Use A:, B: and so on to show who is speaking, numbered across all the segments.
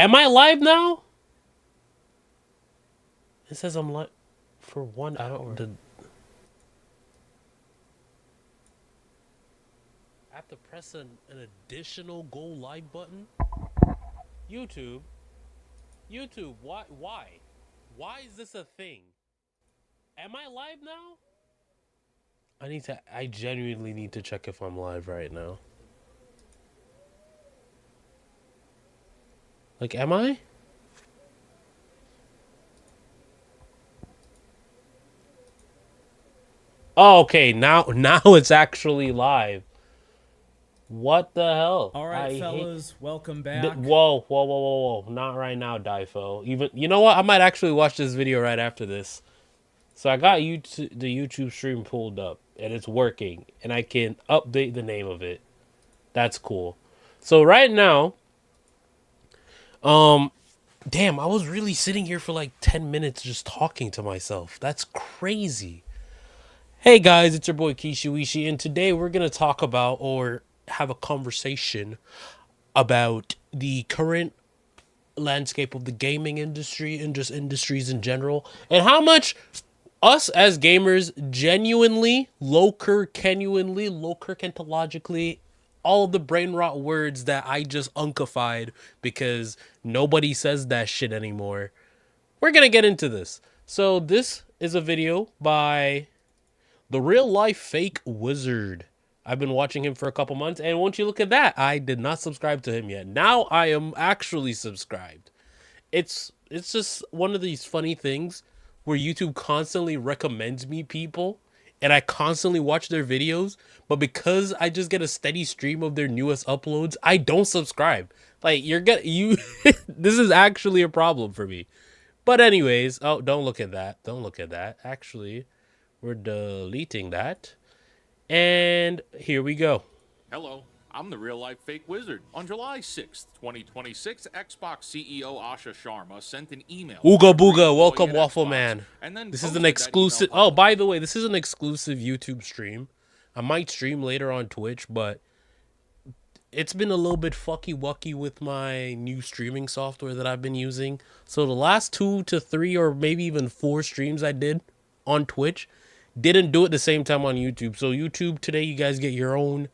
A: Am I live now? It says I'm live for 1 hour. I have to press an additional go live button. YouTube, why is this a thing? Am I live now? I genuinely need to check if I'm live right now. Like, am I? Oh, okay, now it's actually live. What the hell?
B: All right, fellas, welcome back.
A: Whoa. Not right now, Difo. Even, you know what? I might actually watch this video right after this. So I got the YouTube stream pulled up, and it's working, and I can update the name of it. That's cool. So right now, damn, I was really sitting here for like 10 minutes just talking to myself. That's crazy. Hey guys, it's your boy Kishiwishi, and today we're gonna talk about or have a conversation about the current landscape of the gaming industry and just industries in general, and how much us as gamers genuinely, locurkentologically, all of the brain rot words that I just unkified because nobody says that shit anymore. We're gonna get into this. So this is a video by the real life fake wizard. I've been watching him for a couple months, and won't you look at that? I did not subscribe to him yet. Now I am actually subscribed. It's just one of these funny things where YouTube constantly recommends me people and I constantly watch their videos, but because I just get a steady stream of their newest uploads, I don't subscribe. Like, this is actually a problem for me. But anyways, oh, don't look at that. Don't look at that. Actually, we're deleting that. And here we go.
C: Hello, I'm the real life fake wizard. On July 6th, 2026, Xbox CEO Asha Sharma sent an email.
A: Ooga booga, welcome Waffle Man. And then this is an exclusive. Oh, by the way, this is an exclusive YouTube stream. I might stream later on Twitch, but it's been a little bit fucky wucky with my new streaming software that I've been using. So the last 2 to 3 or maybe even 4 streams I did on Twitch didn't do it the same time on YouTube. So YouTube, today you guys get your own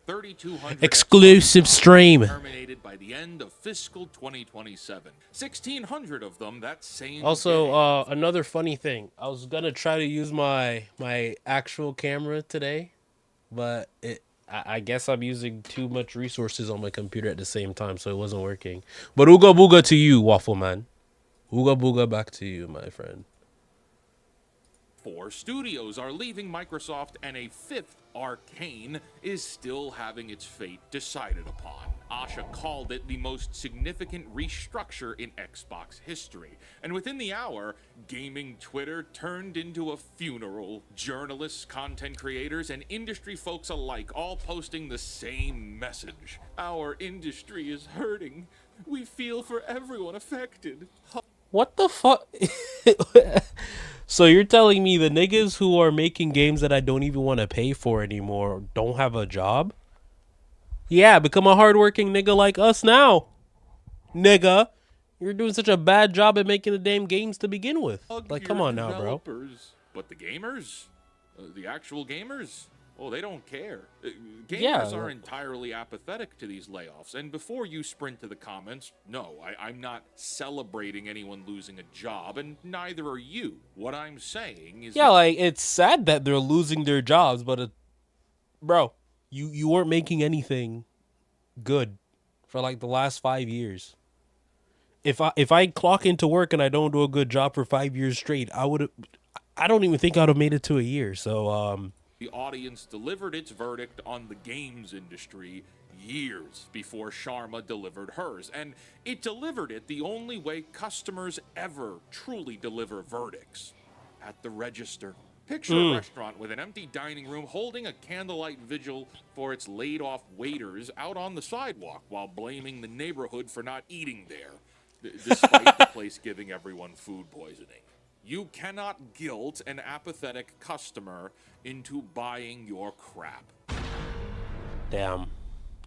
C: 3,200
A: exclusive stream.
C: Terminated by the end of fiscal 2027. 1,600 of them that same
A: Also, another funny thing. I was gonna try to use my actual camera today, but I guess I'm using too much resources on my computer at the same time, so it wasn't working. But ooga booga to you, Waffle Man. Ooga booga back to you, my friend.
C: 4 studios are leaving Microsoft, and a 5th, Arcane, is still having its fate decided upon. Asha called it the most significant restructure in Xbox history. And within the hour, gaming Twitter turned into a funeral. Journalists, content creators, and industry folks alike all posting the same message. Our industry is hurting. We feel for everyone affected.
A: What the fuck? So you're telling me the niggas who are making games that I don't even want to pay for anymore don't have a job? Yeah, become a hardworking nigga like us now. Nigga, you're doing such a bad job at making the damn games to begin with. Like, come on now, bro.
C: But the gamers? The actual gamers? Oh, they don't care. Gamers are entirely apathetic to these layoffs. And before you sprint to the comments, no, I'm not celebrating anyone losing a job, and neither are you. What I'm saying is...
A: Yeah, like, it's sad that they're losing their jobs, but, bro, you weren't making anything good for, like, the last 5 years. If I clock into work and I don't do a good job for 5 years straight, I don't even think I'd have made it to a year, so,
C: The audience delivered its verdict on the games industry years before Sharma delivered hers, and it delivered it the only way customers ever truly deliver verdicts: at the register. Picture a restaurant with an empty dining room holding a candlelight vigil for its laid-off waiters out on the sidewalk while blaming the neighborhood for not eating there, despite the place giving everyone food poisoning. You cannot guilt an apathetic customer into buying your crap.
A: Damn.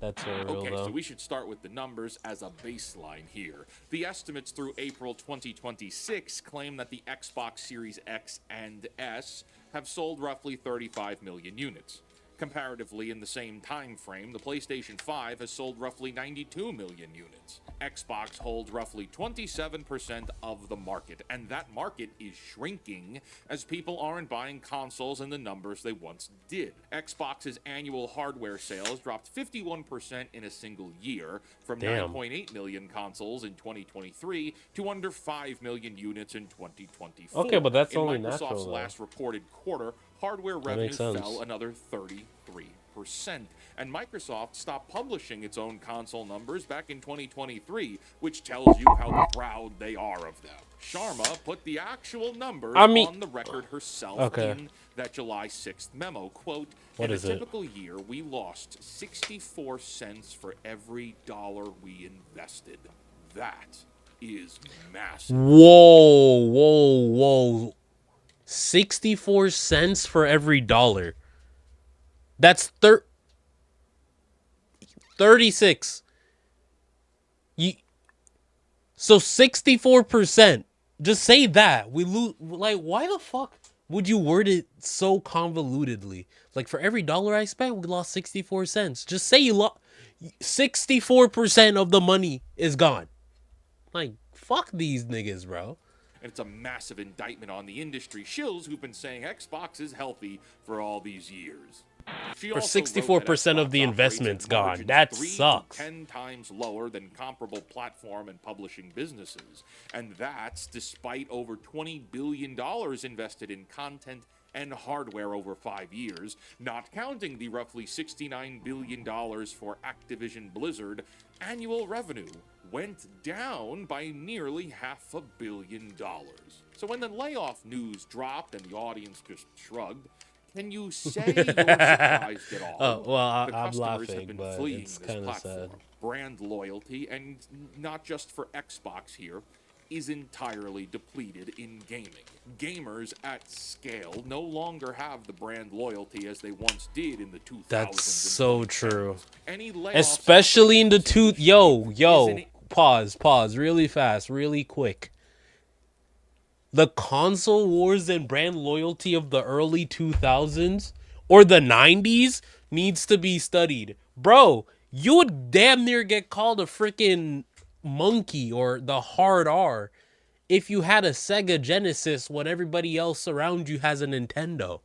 A: That's so real,
C: Okay,
A: though.
C: so we should start with the numbers as a baseline here. The estimates through April 2026 claim that the Xbox Series X and S have sold roughly 35 million units. Comparatively, in the same time frame, the PlayStation 5 has sold roughly 92 million units. Xbox holds roughly 27% of the market, and that market is shrinking as people aren't buying consoles in the numbers they once did. Xbox's annual hardware sales dropped 51% in a single year, from
A: Damn.
C: 9.8 million consoles in 2023 to under 5 million units in 2024.
A: Okay, but that's
C: in
A: only
C: Microsoft's
A: natural, though.
C: last reported quarter, hardware revenue
A: makes sense.
C: fell another 33%. And Microsoft stopped publishing its own console numbers back in 2023, which tells you how proud they are of them. Sharma put the actual numbers on the record herself in that July 6th memo. Quote,
A: What
C: in
A: is
C: a
A: it?
C: typical year, we lost 64 cents for every dollar we invested. That is massive.
A: Whoa. 64 cents for every dollar. That's 36. So 64%. Just say that. We lose. Like, why the fuck would you word it so convolutedly? Like, for every dollar I spent, we lost 64 cents. Just say you lost 64% of the money is gone. Like, fuck these niggas, bro.
C: And it's a massive indictment on the industry shills who've been saying Xbox is healthy for all these years. She
A: For
C: also
A: 64% of the investment's gone. That sucks.
C: 10 times lower than comparable platform and publishing businesses. And that's despite over $20 billion invested in content and hardware over 5 years, not counting the roughly $69 billion for Activision Blizzard. Annual revenue went down by nearly $500 million. So when the layoff news dropped and the audience just shrugged, can you say you're surprised at all?
A: Oh, well,
C: The
A: I'm
C: customers
A: laughing,
C: have been
A: but
C: fleeing
A: it's
C: this
A: kind of
C: platform.
A: sad.
C: Brand loyalty, and not just for Xbox here, is entirely depleted in gaming. Gamers at scale no longer have the brand loyalty as they once did in the 2000s.
A: That's so true.
C: Any layoffs
A: Especially in the
C: happening
A: yo, pause really fast, really quick. The console wars and brand loyalty of the early 2000s or the 90s needs to be studied. Bro, you would damn near get called a freaking monkey or the hard R if you had a Sega Genesis when everybody else around you has a Nintendo.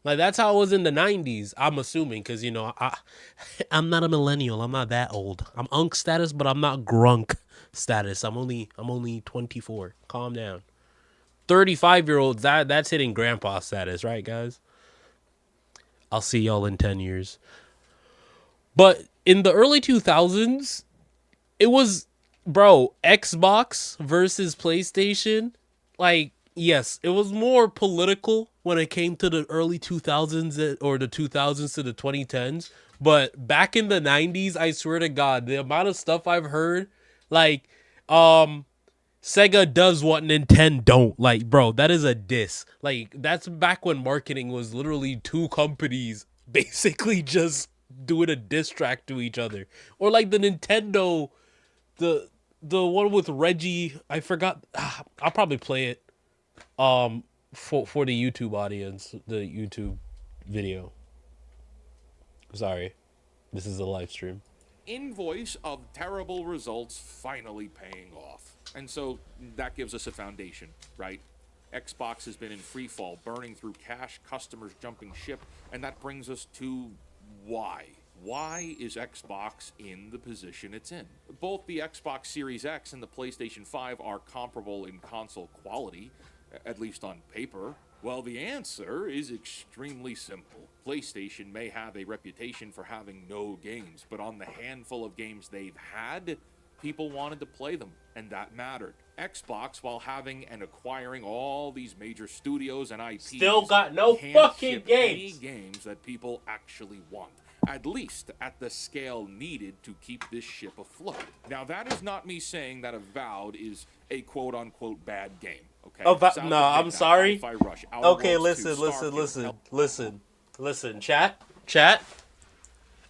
A: Like, that's how it was in the 90s, I'm assuming, because, you know, I'm not a millennial. I'm not that old. I'm Unk status, but I'm not Grunk status. I'm only 24. Calm down. 35-year-olds, that's hitting grandpa status, right, guys? I'll see y'all in 10 years. But in the early 2000s, it was, bro, Xbox versus PlayStation. Like, yes, it was more political when it came to the early 2000s or the 2000s to the 2010s. But back in the 90s, I swear to God, the amount of stuff I've heard, like, Sega does what Nintendo don't. Like, bro, that is a diss. Like, that's back when marketing was literally two companies basically just doing a diss track to each other. Or like the Nintendo, the one with Reggie, I forgot. I'll probably play it for the YouTube audience, the YouTube video. Sorry. This is a live stream.
C: Invoice of terrible results finally paying off. And so that gives us a foundation, right? Xbox has been in free fall, burning through cash, customers jumping ship, and that brings us to why. Why is Xbox in the position it's in? Both the Xbox Series X and the PlayStation 5 are comparable in console quality, at least on paper. Well, the answer is extremely simple. PlayStation may have a reputation for having no games, but on the handful of games they've had, people wanted to play them, and that mattered. Xbox, while having and acquiring all these major studios and IPs,
A: still got no
C: can't
A: fucking
C: ship
A: games.
C: any games that people actually want. At least at the scale needed to keep this ship afloat. Now, that is not me saying that Avowed is a quote-unquote bad game. Okay.
A: No, I'm sorry.
C: Hi-Fi Rush, Outer
A: Okay,
C: Worlds 2,
A: listen.
C: Starfield,
A: Listen, chat.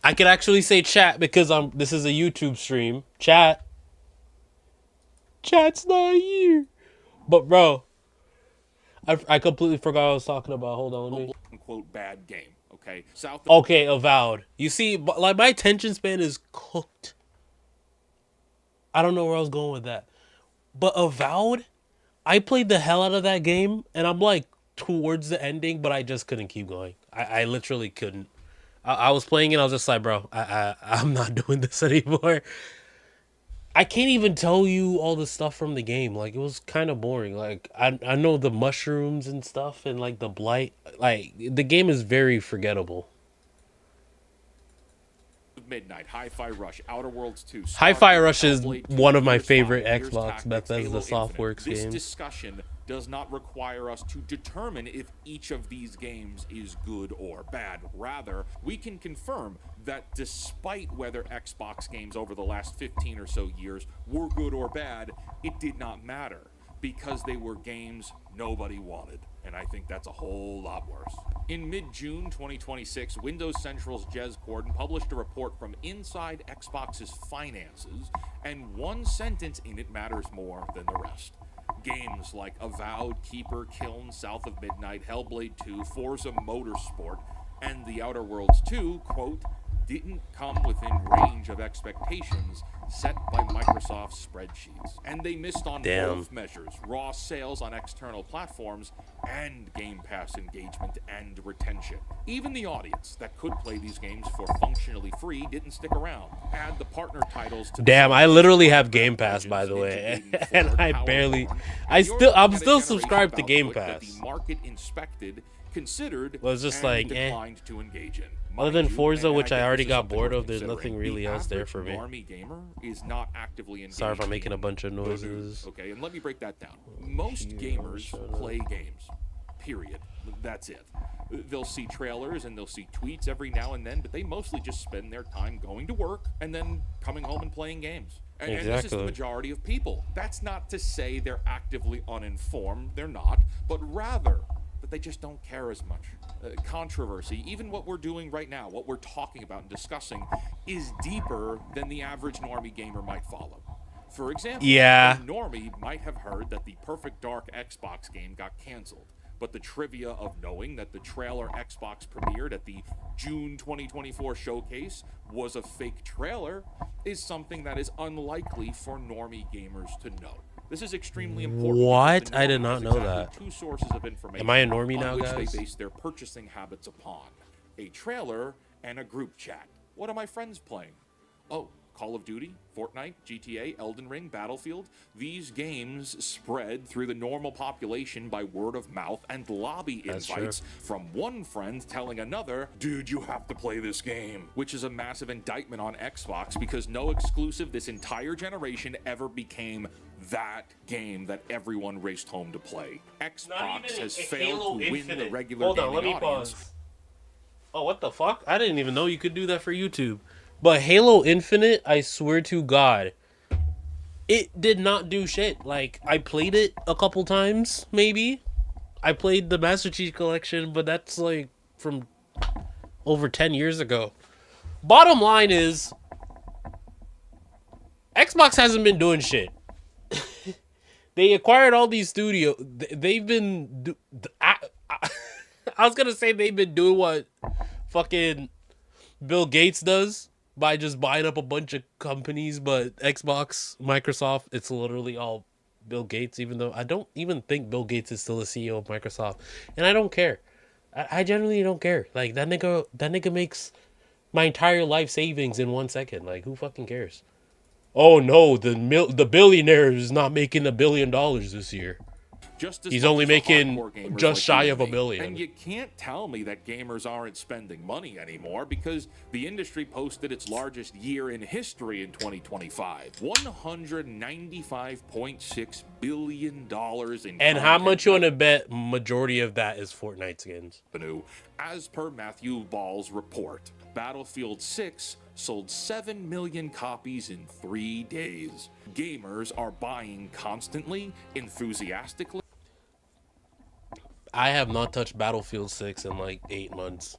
A: I could actually say chat because this is a YouTube stream. Chat's not here. But bro, I completely forgot what I was talking about. Hold on, let me.
C: Quote bad game. Okay,
A: Okay, Avowed. You see, like my attention span is cooked. I don't know where I was going with that, but Avowed, I played the hell out of that game, and I'm like towards the ending, but I just couldn't keep going. I literally couldn't. I was playing it. I was just like, bro, I'm not doing this anymore. I can't even tell you all the stuff from the game. Like, it was kind of boring. Like, I know the mushrooms and stuff and, like, the blight. Like, the game is very forgettable.
C: Midnight, Hi-Fi Rush, Outer Worlds 2.
A: Hi-Fi Rush is one of my
C: Gears
A: favorite
C: 5, Gears
A: Xbox
C: Tactics,
A: Bethesda
C: Halo
A: Softworks
C: Infinite. This
A: games.
C: discussion does not require us to determine if each of these games is good or bad. Rather, we can confirm that despite whether Xbox games over the last 15 or so years were good or bad, it did not matter because they were games nobody wanted. And I think that's a whole lot worse. In mid-June 2026, Windows Central's Jez Corden published a report from inside Xbox's finances, and one sentence in it matters more than the rest. Games like Avowed, Keeper, Kiln, South of Midnight, Hellblade 2, Forza Motorsport, and The Outer Worlds 2, quote, didn't come within range of expectations set by Microsoft's spreadsheets. And they missed on both measures, raw sales on external platforms and Game Pass engagement and retention. Even the audience that could play these games for functionally free didn't stick around. Add the partner titles to
A: I literally have Game Pass, by the way, and I'm still subscribed to Game Pass.
C: The market inspected, considered,
A: was just
C: and
A: like,
C: declined to engage in.
A: Other than Forza, which I already got bored of, there's nothing really else there for me.
C: Normie gamer is not actively engaged.
A: Sorry if I'm making a bunch of noises.
C: Okay, and let me break that down. Most gamers play games. Period. That's it. They'll see trailers and they'll see tweets every now and then, but they mostly just spend their time going to work and then coming home and playing games. And this is the majority of people. That's not to say they're actively uninformed. They're not. But rather that they just don't care as much. Controversy, even what we're doing right now, what we're talking about and discussing, is deeper than the average normie gamer might follow. For example, a normie might have heard that the Perfect Dark Xbox game got canceled, but the trivia of knowing that the trailer Xbox premiered at the June 2024 showcase was a fake trailer is something that is unlikely for normie gamers to know. This is extremely important.
A: What? I did not know that.
C: Two sources of information.
A: Am I a normie now,
C: which
A: guys?
C: They base their purchasing habits upon: a trailer and a group chat. What are my friends playing? Oh, Call of Duty, Fortnite, GTA, Elden Ring, Battlefield. These games spread through the normal population by word of mouth and lobby invites from one friend telling another, dude, you have to play this game, which is a massive indictment on Xbox because no exclusive this entire generation ever became that game that everyone raced home to play. Xbox has failed to win the regular gaming audience.
A: Oh, what the fuck? I didn't even know you could do that for YouTube. But Halo Infinite, I swear to God, it did not do shit. Like, I played it a couple times, maybe. I played the Master Chief Collection, but that's like from over 10 years ago. Bottom line is, Xbox hasn't been doing shit. They acquired all these studios. They've been... I was gonna say they've been doing what fucking Bill Gates does by just buying up a bunch of companies, but Xbox, Microsoft, it's literally all Bill Gates, even though I don't even think Bill Gates is still the CEO of Microsoft. And I don't care. I genuinely don't care. Like, that nigga makes my entire life savings in 1 second. Like, who fucking cares? Oh no, the billionaire is not making $1 billion this year. He's only making just shy of $1 billion.
C: And you can't tell me that gamers aren't spending money anymore because the industry posted its largest year in history in 2025. $195.6 billion in
A: And how much you want to bet majority of that is Fortnite skins?
C: As per Matthew Ball's report, Battlefield 6 sold 7 million copies in 3 days. Gamers are buying constantly, enthusiastically.
A: I have not touched Battlefield 6 in like 8 months.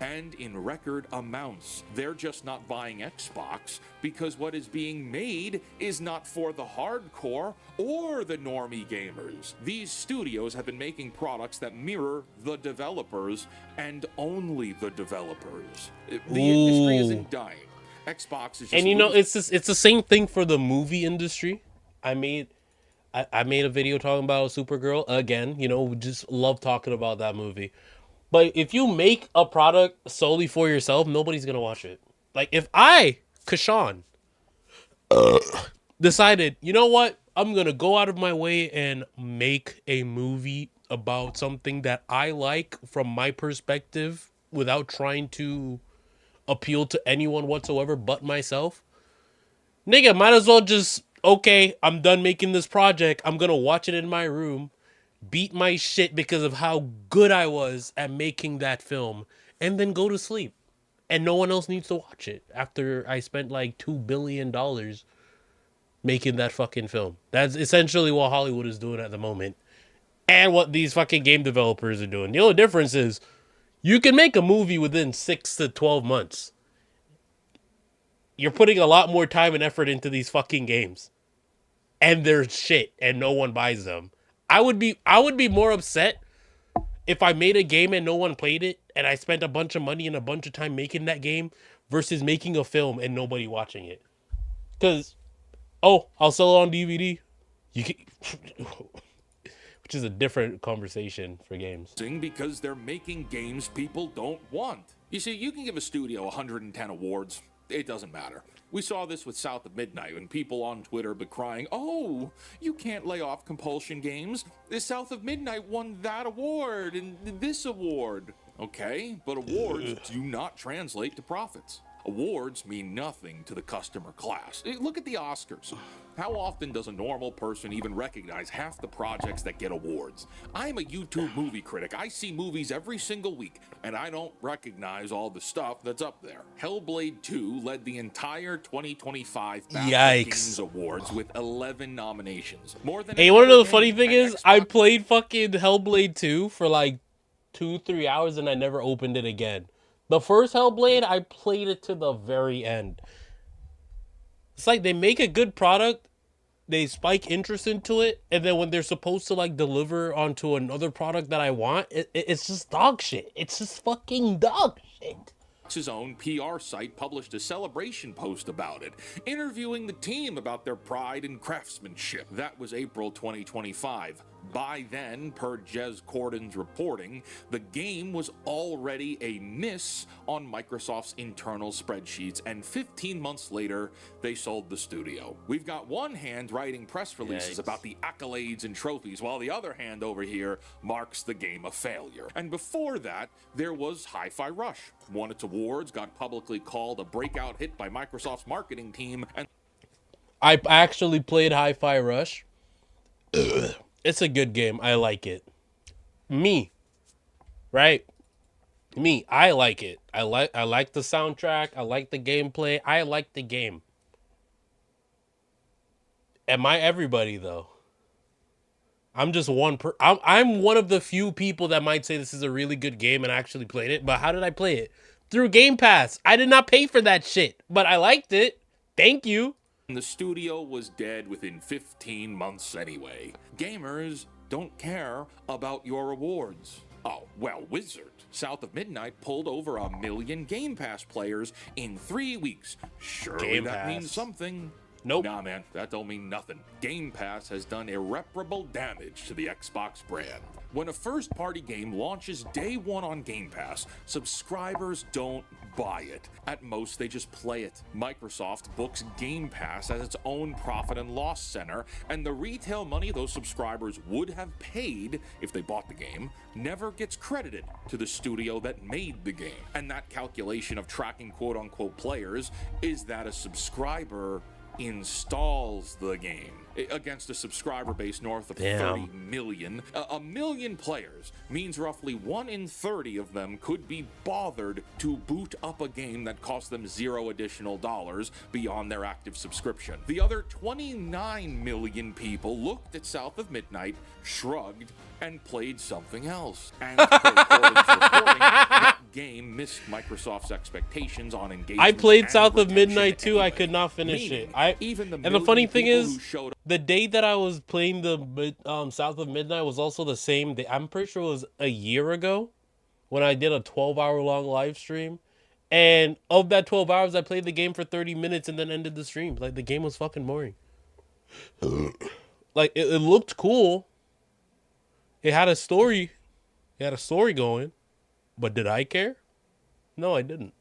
C: and in record amounts. They're just not buying Xbox because what is being made is not for the hardcore or the normie gamers. These studios have been making products that mirror the developers and only the developers. The industry isn't dying. Xbox is just
A: And you know, it's the same thing for the movie industry. I made a video talking about Supergirl again. You know, we just love talking about that movie. But if you make a product solely for yourself, nobody's gonna watch it. Like if I, Kashawn, decided, you know what, I'm gonna go out of my way and make a movie about something that I like from my perspective without trying to appeal to anyone whatsoever but myself. Nigga, might as well just, okay, I'm done making this project. I'm gonna watch it in my room, beat my shit because of how good I was at making that film, and then go to sleep. And no one else needs to watch it after I spent like $2 billion making that fucking film. That's essentially what Hollywood is doing at the moment. And what these fucking game developers are doing. The only difference is you can make a movie within 6 to 12 months. You're putting a lot more time and effort into these fucking games. And they're shit and no one buys them. I would be more upset if I made a game and no one played it and I spent a bunch of money and a bunch of time making that game versus making a film and nobody watching it. Cuz I'll sell it on DVD. You can, which is a different conversation for games.
C: Because they're making games people don't want. You see, you can give a studio 110 awards. It doesn't matter. We saw this with South of Midnight when people on Twitter be crying, oh, you can't lay off Compulsion Games. The South of Midnight won that award and this award. Okay, but awards do not translate to profits. Awards mean nothing to the customer class. Look at the Oscars. How often does a normal person even recognize half the projects that get awards? I'm a YouTube movie critic. I see movies every single week, and I don't recognize all the stuff that's up there. Hellblade 2 led the entire 2025 BAFTA Games Awards with 11 nominations. More than
A: hey, you wanna know the funny thing is? I played fucking Hellblade 2 for like 2-3 hours and I never opened it again. The first Hellblade, I played it to the very end. It's like they make a good product, they spike interest into it, and then when they're supposed to like deliver onto another product that I want, it's just dog shit. It's just fucking dog shit.
C: His own PR site published a celebration post about it, interviewing the team about their pride and craftsmanship. That was April 2025. By then, per Jez Corden's reporting, the game was already a miss on Microsoft's internal spreadsheets, and 15 months later, they sold the studio. We've got one hand writing press releases about the accolades and trophies, while the other hand over here marks the game a failure. And before that, there was Hi-Fi Rush. Won its awards, got publicly called a breakout hit by Microsoft's marketing team, and
A: I actually played Hi-Fi Rush. It's a good game. I like it. Me. Right? Me. I like it. I like the soundtrack. I like the gameplay. I like the game. Am I everybody though? I'm just I'm one of the few people that might say this is a really good game and actually played it. But how did I play it? Through Game Pass. I did not pay for that shit, but I liked it. Thank you.
C: The studio was dead within 15 months anyway. Gamers don't care about your awards. Oh, well, Wizard, South of Midnight pulled over 1 million Game Pass players in 3 weeks. Surely
A: Game
C: that
A: Pass.
C: means something.
A: Nope.
C: Nah, man, that don't mean nothing. Game Pass has done irreparable damage to the Xbox brand. When a first-party game launches day one on Game Pass, subscribers don't buy it. At most, they just play it. Microsoft books Game Pass as its own profit and loss center, and the retail money those subscribers would have paid if they bought the game never gets credited to the studio that made the game. And that calculation of tracking quote-unquote players is that a subscriber installs the game against a subscriber base north of 30 million. A million players means roughly 1 in 30 of them could be bothered to boot up a game that cost them $0 additional beyond their active subscription. The other 29 million people looked at South of Midnight, shrugged, and played something else. And per Corden's reporting, that game missed Microsoft's expectations on engagement.
A: I played
C: and
A: South of
C: retention
A: Midnight too.
C: anyway,
A: I could not finish
C: meaning
A: it.
C: even the
A: And the funny
C: million
A: thing
C: people who
A: is,
C: showed
A: the day that I was playing the South of Midnight was also the same day. I'm pretty sure it was a year ago when I did a 12-hour long live stream. And of that 12 hours, I played the game for 30 minutes and then ended the stream. Like, the game was fucking boring. Like, it looked cool. It had a story. It had a story going. But did I care? No, I didn't.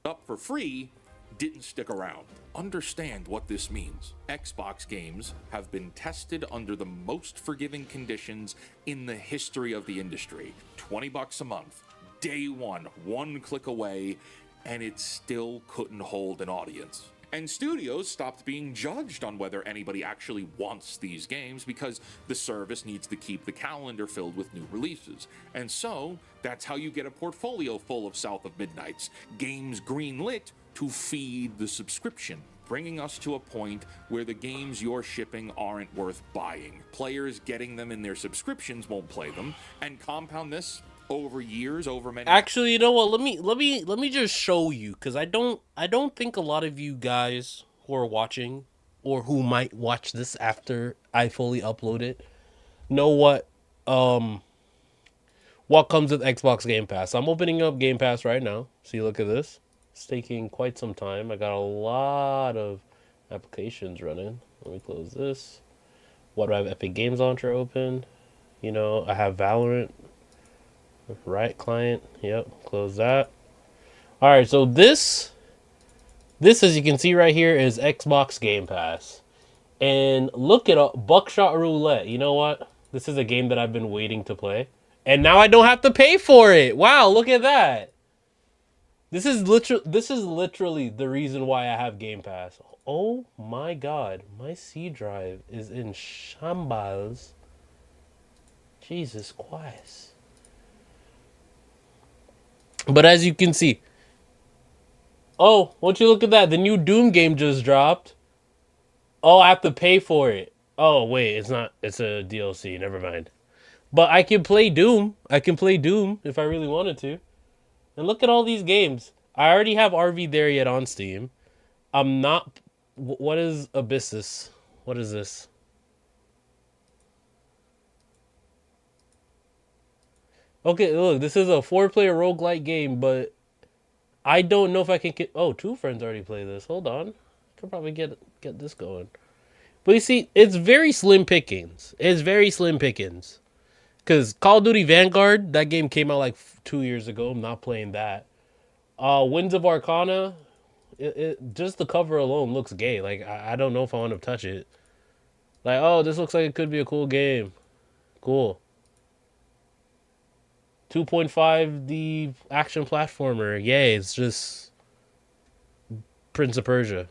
C: up for free didn't stick around. Understand what this means. Xbox games have been tested under the most forgiving conditions in the history of the industry. $20 a month, day one click away, and it still couldn't hold an audience. And studios stopped being judged on whether anybody actually wants these games because the service needs to keep the calendar filled with new releases. And so, that's how you get a portfolio full of South of Midnights, games greenlit to feed the subscription, bringing us to a point where the games you're shipping aren't worth buying. Players getting them in their subscriptions won't play them, and compound this over years, over many.
A: Actually, you know what? Let me just show you, because I don't think a lot of you guys who are watching or who might watch this after I fully upload it know what comes with Xbox Game Pass. I'm opening up Game Pass right now. See, look at this. It's taking quite some time. I got a lot of applications running. Let me close this. What do I have? Epic Games Launcher open. You know, I have Valorant. Right client. Yep. Close that. All right. So this, as you can see right here, is Xbox Game Pass. And look at Buckshot Roulette. You know what? This is a game that I've been waiting to play. And now I don't have to pay for it. Wow, look at that. This is literally the reason why I have Game Pass. Oh my god. My C drive is in shambles. Jesus Christ. But as you can see, oh, won't you look at that? The new Doom game just dropped. Oh, I have to pay for it. Oh, wait, it's not. It's a DLC. Never mind. But I can play Doom. I can play Doom if I really wanted to. And look at all these games. I already have RV there yet on Steam. I'm not. What is Abyssus? What is this? Okay, look, this is a 4-player roguelike game, but I don't know if I can get... Oh, 2 friends already play this. Hold on. I could probably get this going. But you see, it's very slim pickings. It's very slim pickings. Because Call of Duty Vanguard, that game came out like 2 years ago. I'm not playing that. Winds of Arcana, just the cover alone looks gay. Like, I don't know if I want to touch it. Like, oh, this looks like it could be a cool game. Cool. 2.5D action platformer. Yay, it's just Prince of Persia.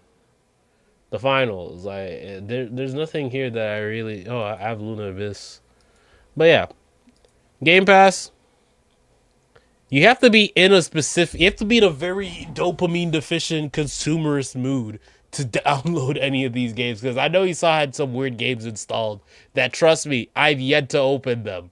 A: The finals. Like, there's nothing here that I really... Oh, I have Luna Abyss. But yeah. Game Pass. You have to be in a specific... You have to be in a very dopamine deficient consumerist mood to download any of these games. Because I know you saw I had some weird games installed that, trust me, I've yet to open them.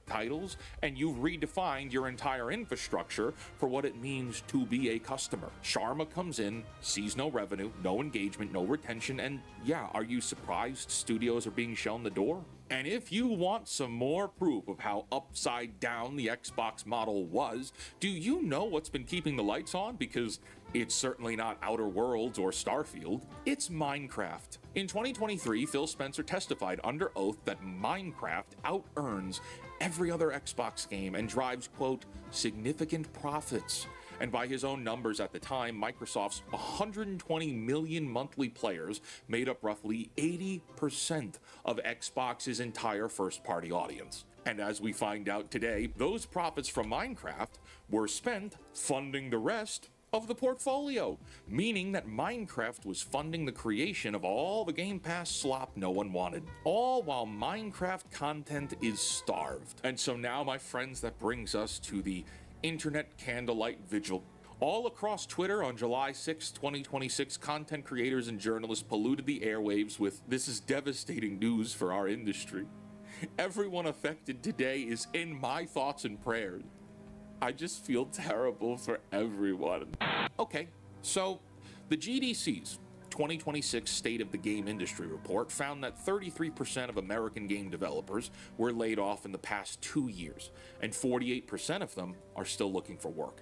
C: Titles, and you've redefined your entire infrastructure for what it means to be a customer. Sharma comes in, sees no revenue, no engagement, no retention, and yeah, are you surprised studios are being shown the door? And if you want some more proof of how upside down the Xbox model was, do you know what's been keeping the lights on? Because it's certainly not Outer Worlds or Starfield, it's Minecraft. In 2023, Phil Spencer testified under oath that Minecraft out-earns every other Xbox game and drives, quote, significant profits. And by his own numbers at the time, Microsoft's 120 million monthly players made up roughly 80% of Xbox's entire first-party audience. And as we find out today, those profits from Minecraft were spent funding the rest of the portfolio, meaning that Minecraft was funding the creation of all the Game Pass slop no one wanted, all while Minecraft content is starved. And so now, my friends, that brings us to the Internet Candlelight Vigil. All across Twitter on July 6, 2026, content creators and journalists polluted the airwaves with, "This is devastating news for our industry. Everyone affected today is in my thoughts and prayers." I just feel terrible for everyone. Okay, so the GDC's 2026 State of the Game Industry report found that 33% of American game developers were laid off in the past 2 years, and 48% of them are still looking for work.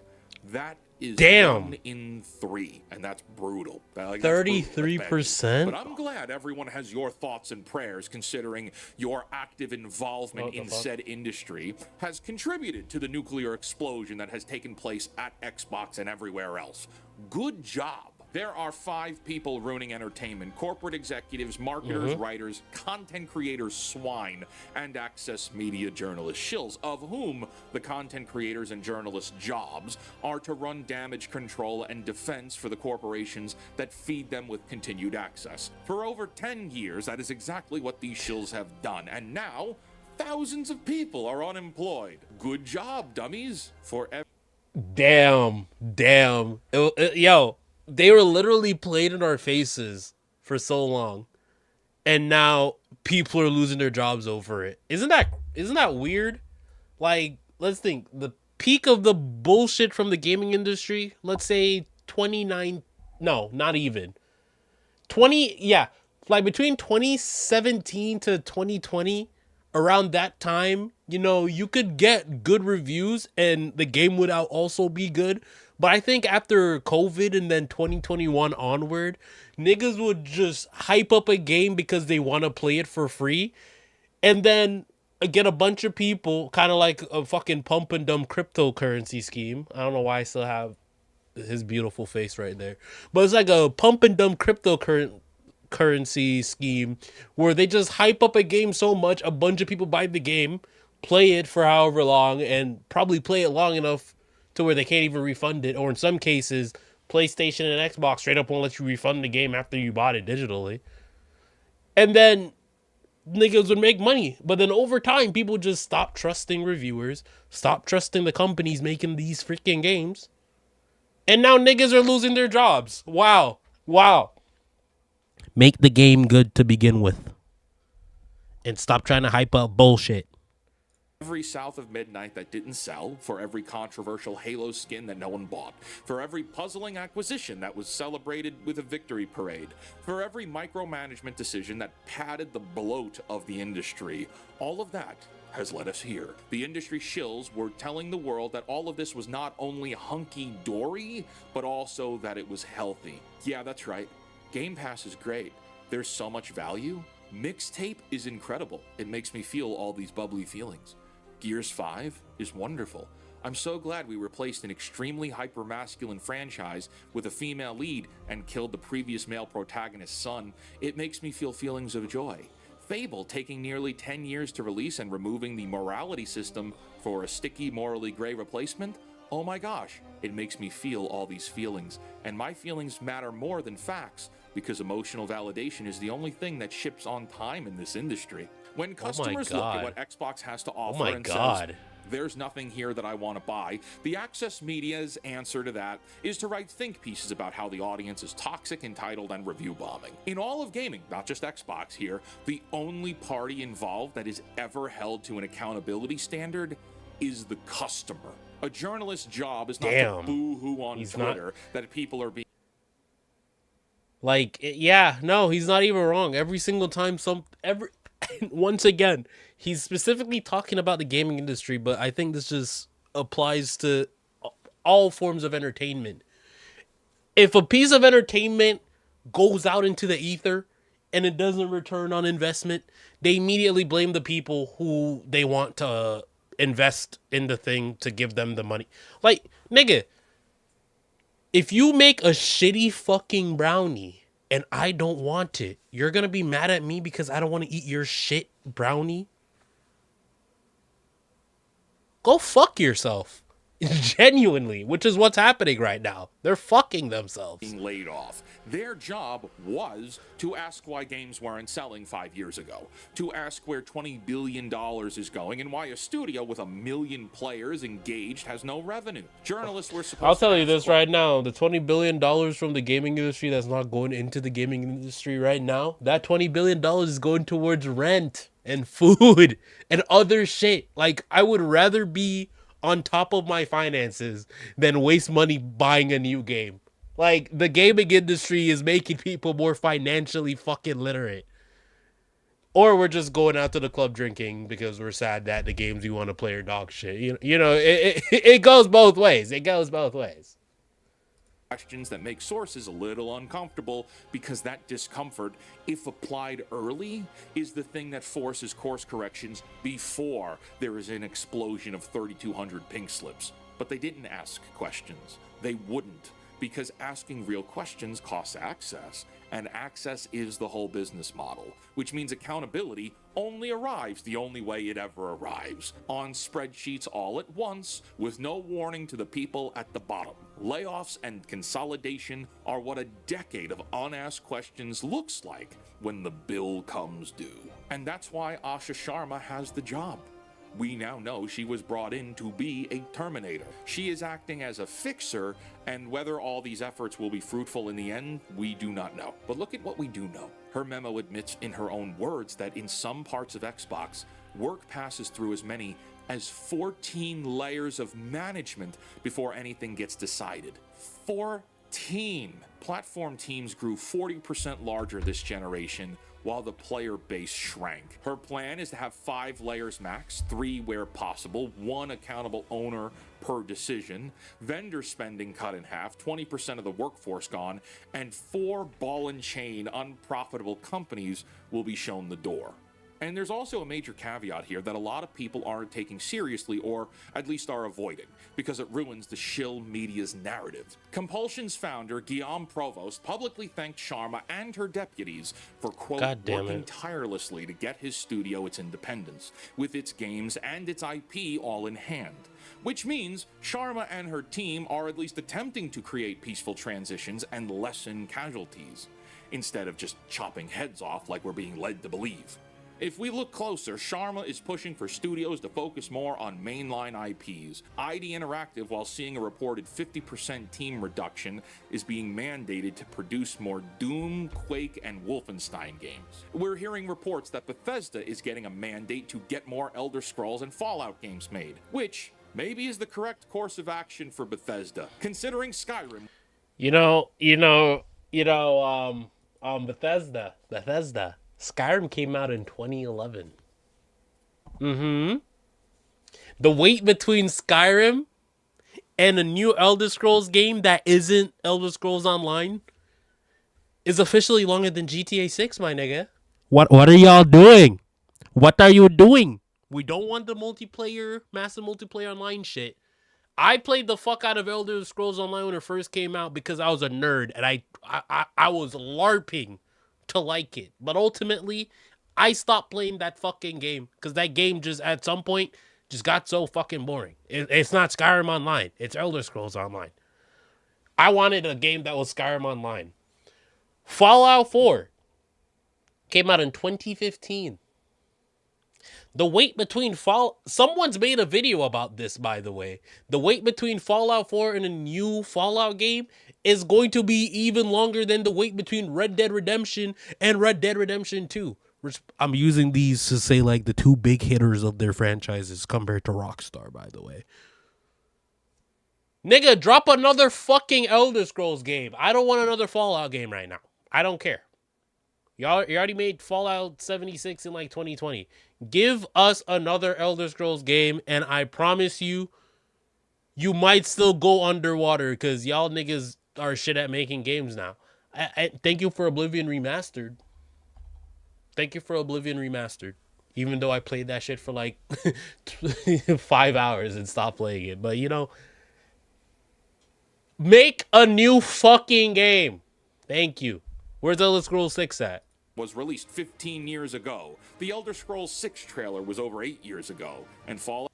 C: That is
A: Damn.
C: 1 in 3, and that's brutal. Like, that's brutal. That's bad news.
A: 33%?
C: But I'm glad everyone has your thoughts and prayers, considering your active involvement in said industry has contributed to the nuclear explosion that has taken place at Xbox and everywhere else. Good job. There are 5 people ruining entertainment: corporate executives, marketers, writers, content creators, swine, and access media journalist shills, of whom the content creators and journalists' jobs are to run damage control and defense for the corporations that feed them with continued access. For over 10 years, that is exactly what these shills have done, and now thousands of people are unemployed. Good job, dummies.
A: Damn. Yo, they were literally played in our faces for so long, and now people are losing their jobs over it. Isn't that weird? Like, let's think. The peak of the bullshit from the gaming industry, let's say 29, no, not even 20. Yeah, like between 2017 to 2020, around that time, you know, you could get good reviews and the game would also be good. But I think after COVID and then 2021 onward, niggas would just hype up a game because they want to play it for free. And then get a bunch of people, kind of like a fucking pump and dump cryptocurrency scheme. I don't know why I still have his beautiful face right there. But it's like a pump and dump cryptocurrency scheme where they just hype up a game so much, a bunch of people buy the game, play it for however long, and probably play it long enough to where they can't even refund it, or in some cases, PlayStation and Xbox straight up won't let you refund the game after you bought it digitally. And then niggas would make money. But then over time, people just stop trusting reviewers, stop trusting the companies making these freaking games. And now niggas are losing their jobs. Wow. Make the game good to begin with. And stop trying to hype up bullshit.
C: Every South of Midnight that didn't sell, for every controversial Halo skin that no one bought, for every puzzling acquisition that was celebrated with a victory parade, for every micromanagement decision that padded the bloat of the industry, all of that has led us here. The industry shills were telling the world that all of this was not only hunky-dory, but also that it was healthy. Yeah, that's right. Game Pass is great. There's so much value. Mixtape is incredible. It makes me feel all these bubbly feelings. Gears 5 is wonderful. I'm so glad we replaced an extremely hyper-masculine franchise with a female lead and killed the previous male protagonist's son. It makes me feel feelings of joy. Fable taking nearly 10 years to release and removing the morality system for a sticky, morally gray replacement? Oh my gosh, it makes me feel all these feelings. And my feelings matter more than facts, because emotional validation is the only thing that ships on time in this industry. When customers look at what Xbox has to offer and says, there's nothing here that I want to buy, the Access Media's answer to that is to write think pieces about how the audience is toxic, entitled, and review bombing. In all of gaming, not just Xbox here, the only party involved that is ever held to an accountability standard is the customer. A journalist's job is not to boo-hoo on Twitter that people are being...
A: Like, yeah, no, he's not even wrong. Every single time once again, he's specifically talking about the gaming industry, but I think this just applies to all forms of entertainment. If a piece of entertainment goes out into the ether and it doesn't return on investment, they immediately blame the people who they want to invest in the thing to give them the money. Like, nigga, if you make a shitty fucking brownie and I don't want it, you're gonna be mad at me because I don't want to eat your shit brownie? Go fuck yourself. Genuinely, which is what's happening right now. They're fucking themselves.
C: Being laid off. Their job was to ask why games weren't selling 5 years ago, to ask where $20 billion is going and why a studio with 1 million players engaged has no revenue. Journalists were supposed to...
A: I'll tell you this right now, the $20 billion from the gaming industry that's not going into the gaming industry right now, that $20 billion is going towards rent and food and other shit. Like, I would rather be on top of my finances than waste money buying a new game. Like, the gaming industry is making people more financially fucking literate. Or we're just going out to the club drinking because we're sad that the games we want to play are dog shit. It goes both ways. It goes both ways.
C: Questions that make sources a little uncomfortable because that discomfort, if applied early, is the thing that forces course corrections before there is an explosion of 3,200 pink slips. But they didn't ask questions. They wouldn't, because asking real questions costs access, and access is the whole business model, which means accountability only arrives the only way it ever arrives, on spreadsheets all at once, with no warning to the people at the bottom. Layoffs and consolidation are what a decade of unasked questions looks like when the bill comes due. And that's why Asha Sharma has the job. We now know she was brought in to be a Terminator. She is acting as a fixer, and whether all these efforts will be fruitful in the end, we do not know. But look at what we do know. Her memo admits in her own words that in some parts of Xbox, work passes through as many as 14 layers of management before anything gets decided. 14! Platform teams grew 40% larger this generation, while the player base shrank. Her plan is to have 5 layers max, 3 where possible, 1 accountable owner per decision, vendor spending cut in half, 20% of the workforce gone, and 4 ball and chain unprofitable companies will be shown the door. And there's also a major caveat here that a lot of people aren't taking seriously, or at least are avoiding, because it ruins the shill media's narrative. Compulsion's founder, Guillaume Provost, publicly thanked Sharma and her deputies for, quote, working tirelessly to get his studio its independence, with its games and its IP all in hand. Which means Sharma and her team are at least attempting to create peaceful transitions and lessen casualties, instead of just chopping heads off like we're being led to believe. If we look closer, Sharma is pushing for studios to focus more on mainline IPs. ID Interactive, while seeing a reported 50% team reduction, is being mandated to produce more Doom, Quake, and Wolfenstein games. We're hearing reports that Bethesda is getting a mandate to get more Elder Scrolls and Fallout games made, which maybe is the correct course of action for Bethesda, considering Skyrim.
A: Bethesda. Skyrim came out in 2011. The wait between Skyrim and a new Elder Scrolls game that isn't Elder Scrolls Online is officially longer than GTA 6, my nigga. What are y'all doing? What are you doing? We don't want the multiplayer, massive multiplayer online shit. I played the fuck out of Elder Scrolls Online when it first came out because I was a nerd and I was LARPing to like it. But ultimately, I stopped playing that fucking game because that game just at some point just got so fucking boring. It's not Skyrim Online. It's Elder Scrolls Online. I wanted a game that was Skyrim Online. Fallout 4 came out in 2015. The wait between someone's made a video about this, by the way. The wait between Fallout 4 and a new Fallout game is going to be even longer than the wait between Red Dead Redemption and Red Dead Redemption 2. I'm using these to say like the 2 big hitters of their franchises compared to Rockstar, by the way. Nigga, drop another fucking Elder Scrolls game. I don't want another Fallout game right now. I don't care. You already made Fallout 76 in like 2020. Give us another Elder Scrolls game, and I promise you, you might still go underwater because y'all niggas are shit at making games now. I thank you for Oblivion Remastered. Thank you for Oblivion Remastered. Even though I played that shit for like 5 hours and stopped playing it. But, make a new fucking game. Thank you. Where's Elder Scrolls 6 at?
C: Was released 15 years ago. The Elder Scrolls 6 trailer was over 8 years ago. And Fallout...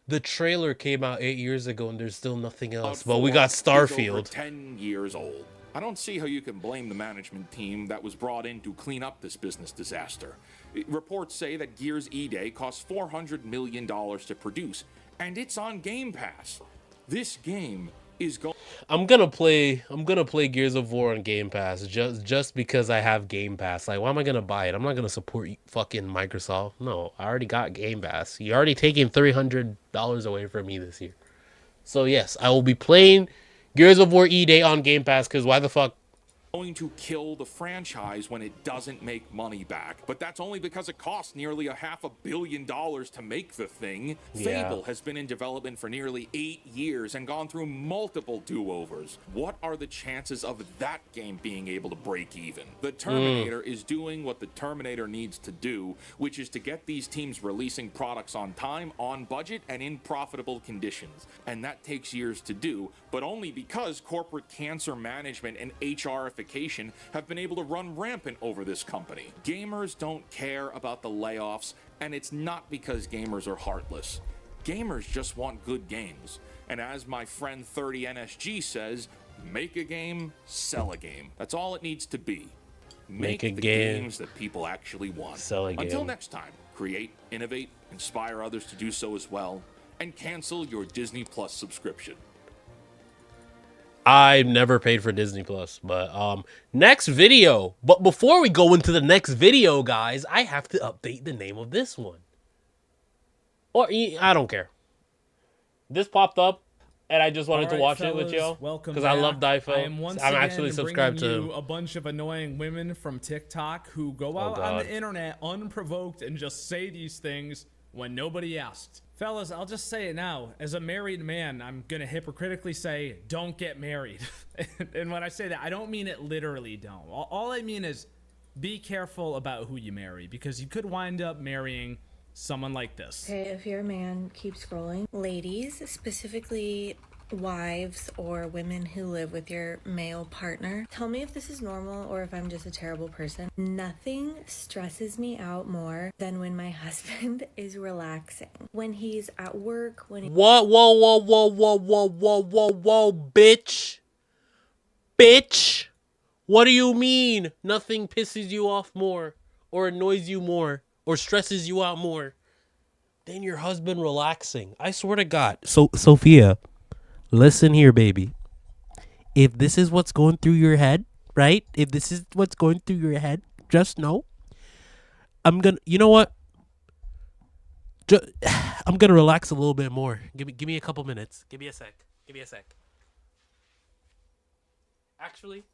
A: The trailer came out 8 years ago and there's still nothing else. But we got Starfield.
C: Over 10 years old. I don't see how you can blame the management team that was brought in to clean up this business disaster. Reports say that Gears E-Day cost $400 million to produce, and it's on Game Pass. This game is going
A: I'm gonna play Gears of War on Game Pass just because I have Game Pass. Like, why am I gonna buy it? I'm not gonna support fucking Microsoft. No, I already got Game Pass. You're already taking $300 away from me this year. So yes, I will be playing Gears of War E Day on Game Pass because why the fuck?
C: to kill the franchise when it doesn't make money back. But that's only because it costs nearly $500 million to make the thing.
A: Yeah.
C: Fable has been in development for nearly 8 years and gone through multiple do-overs. What are the chances of that game being able to break even? The Terminator is doing what the Terminator needs to do, which is to get these teams releasing products on time, on budget, and in profitable conditions. And that takes years to do, but only because corporate cancer management and HRification have been able to run rampant over this company. Gamers don't care about the layoffs, and it's not because gamers are heartless. Gamers just want good games. And as my friend 30NSG says, make a game, sell a game. That's all it needs to be. Make
A: a
C: the
A: game,
C: games that people actually want.
A: sell a
C: Until
A: game.
C: next time, create, innovate, inspire others to do so as well, and cancel your Disney Plus subscription.
A: I've never paid for Disney Plus, but next video. But before we go into the next video, guys, I have to update the name of this one. Or I don't care. This popped up, and I just wanted to watch it with y'all because I love Difo.
B: I am once
A: I'm
B: again
A: actually subscribed to
B: bringing
A: him.
B: you a bunch of annoying women from TikTok who go out on the internet unprovoked and just say these things when nobody asked. Fellas, I'll just say it now. As a married man, I'm gonna hypocritically say, don't get married. And when I say that, I don't mean it literally, don't. All I mean is be careful about who you marry, because you could wind up marrying someone like this.
D: Okay, if you're a man, keep scrolling. Ladies, specifically wives or women who live with your male partner, tell me if this is normal or if I'm just a terrible person. Nothing stresses me out more than when my husband is relaxing. When he's at work, when he...
A: What? Whoa, whoa, whoa, whoa, whoa, whoa, whoa, whoa, bitch. Bitch. What do you mean? Nothing pisses you off more or annoys you more or stresses you out more than your husband relaxing. I swear to God. So, Sophia, listen here, baby. If this is what's going through your head, right? If this is what's going through your head, just know you know what? I'm gonna relax a little bit more. Give me a couple minutes. Give me a sec. Actually,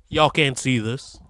A: y'all can't see this.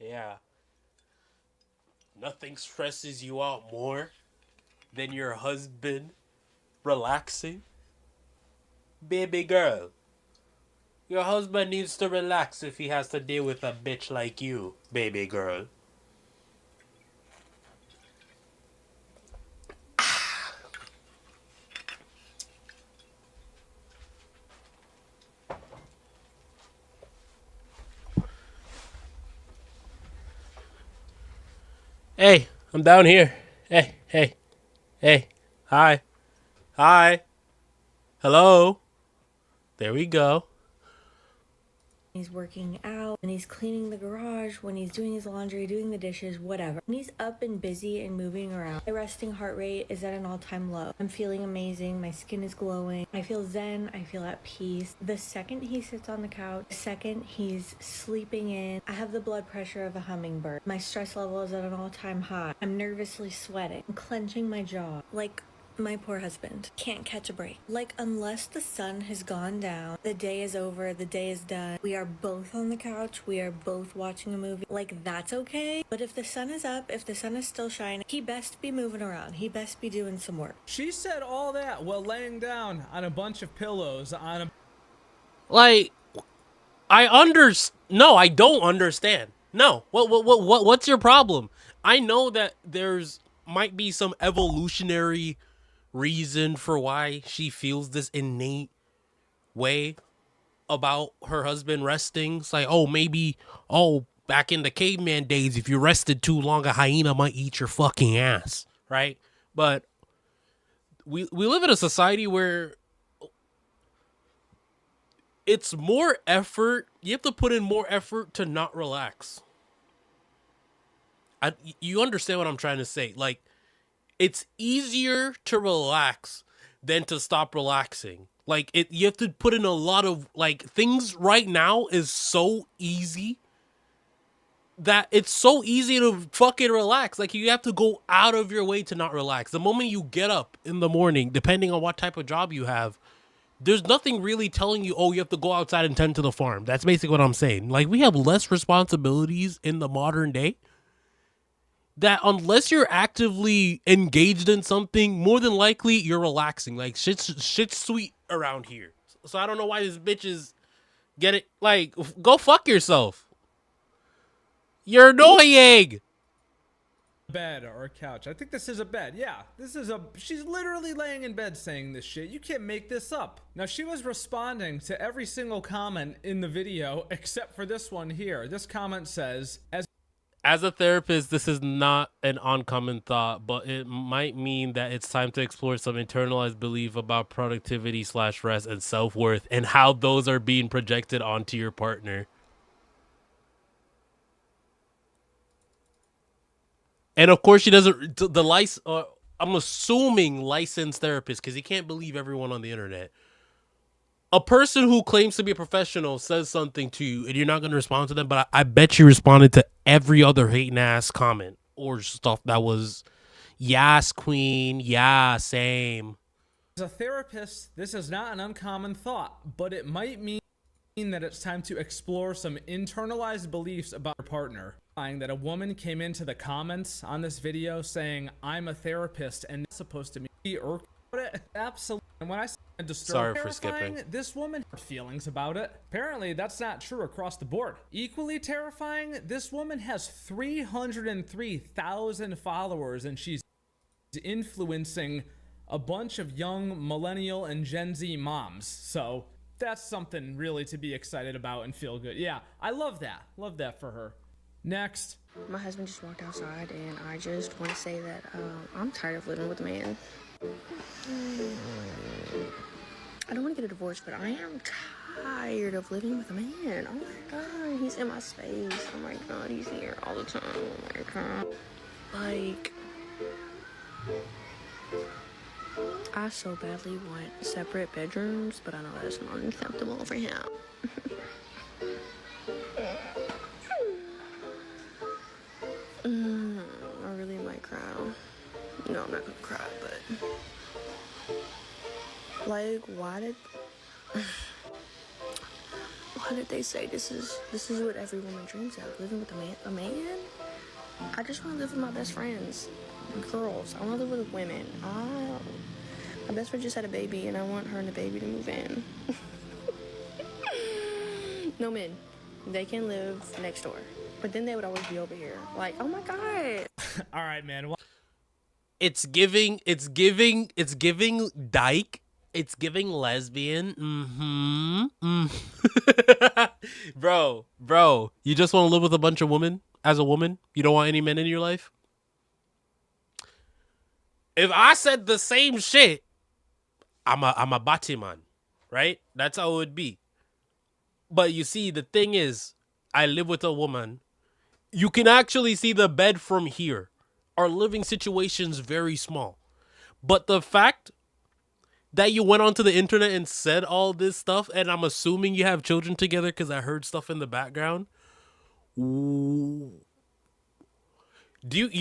A: Yeah. Nothing stresses you out more than your husband relaxing. Baby girl, your husband needs to relax if he has to deal with a bitch like you, baby girl. Hey, I'm down here. Hey. Hi. Hello. There we go.
D: He's working out, when he's cleaning the garage, when he's doing his laundry, doing the dishes, whatever. When he's up and busy and moving around, my resting heart rate is at an all-time low. I'm feeling amazing. My skin is glowing. I feel zen. I feel at peace. The second he sits on the couch, the second he's sleeping in, I have the blood pressure of a hummingbird. My stress level is at an all-time high. I'm nervously sweating. I'm clenching my jaw. Like, my poor husband can't catch a break. Like, unless the sun has gone down, the day is over, the day is done. We are both on the couch, we are both watching a movie. Like, that's okay. But if the sun is up, if the sun is still shining, he best be moving around. He best be doing some work.
B: She said all that while laying down on a bunch of pillows on a...
A: Like, No, I don't understand. No. What's your problem? I know that there's might be some evolutionary reason for why she feels this innate way about her husband resting. It's like, oh, maybe, oh, back in the caveman days, if you rested too long, a hyena might eat your fucking ass, right? But we live in a society where it's more effort. You have to put in more effort to not relax. You understand what I'm trying to say? Like, it's easier to relax than to stop relaxing. Like, you have to put in a lot of, like, things right now is so easy that it's so easy to fucking relax. Like, you have to go out of your way to not relax. The moment you get up in the morning, depending on what type of job you have, there's nothing really telling you, oh, you have to go outside and tend to the farm. That's basically what I'm saying. Like, we have less responsibilities in the modern day that unless you're actively engaged in something, more than likely you're relaxing. Like, shit's sweet around here. So I don't know why these bitches get it. Like, go fuck yourself. You're annoying.
B: Bed or a couch. I think this is a bed. Yeah, she's literally laying in bed saying this shit. You can't make this up. Now, she was responding to every single comment in the video except for this one here. This comment says,
A: as a therapist, this is not an uncommon thought, but it might mean that it's time to explore some internalized belief about productivity / rest and self-worth and how those are being projected onto your partner. And of course, she doesn't. I'm assuming licensed therapist, because you can't believe everyone on the internet. A person who claims to be a professional says something to you, and you're not going to respond to them. But I bet you responded to every other hating ass comment or stuff that was, "Yes, queen. Yeah, same."
B: As a therapist, this is not an uncommon thought, but it might mean that it's time to explore some internalized beliefs about your partner. That a woman came into the comments on this video saying, "I'm a therapist and not supposed to be absolutely." And when I said disturbing,
A: sorry for skipping,
B: this woman had feelings about it. Apparently, that's not true across the board. Equally terrifying, this woman has 303,000 followers, and she's influencing a bunch of young millennial and Gen Z moms. So that's something really to be excited about and feel good. Yeah, I love that. Love that for her. Next.
E: My husband just walked outside, and I just want to say that I'm tired of living with a man. I don't want to get a divorce, but I am tired of living with a man. Oh my god, he's in my space. Oh my god, he's here all the time. Oh my god. Like, I so badly want separate bedrooms, but I know that's not acceptable for him. I really might cry. No, I'm not gonna cry, but like, why did they say this is what every woman dreams of, living with a man? I just want to live with my best friends, girls. I want to live with women. My best friend just had a baby, and I want her and the baby to move in. No men, they can live next door. But then they would always be over here. Like, oh my god.
B: All right, man.
A: It's giving dyke. It's giving lesbian. Bro. You just want to live with a bunch of women as a woman? You don't want any men in your life? If I said the same shit, I'm a Batiman, right? That's how it would be. But you see, the thing is, I live with a woman. You can actually see the bed from here. Our living situation's very small. But the fact that you went onto the internet and said all this stuff, and I'm assuming you have children together because I heard stuff in the background. You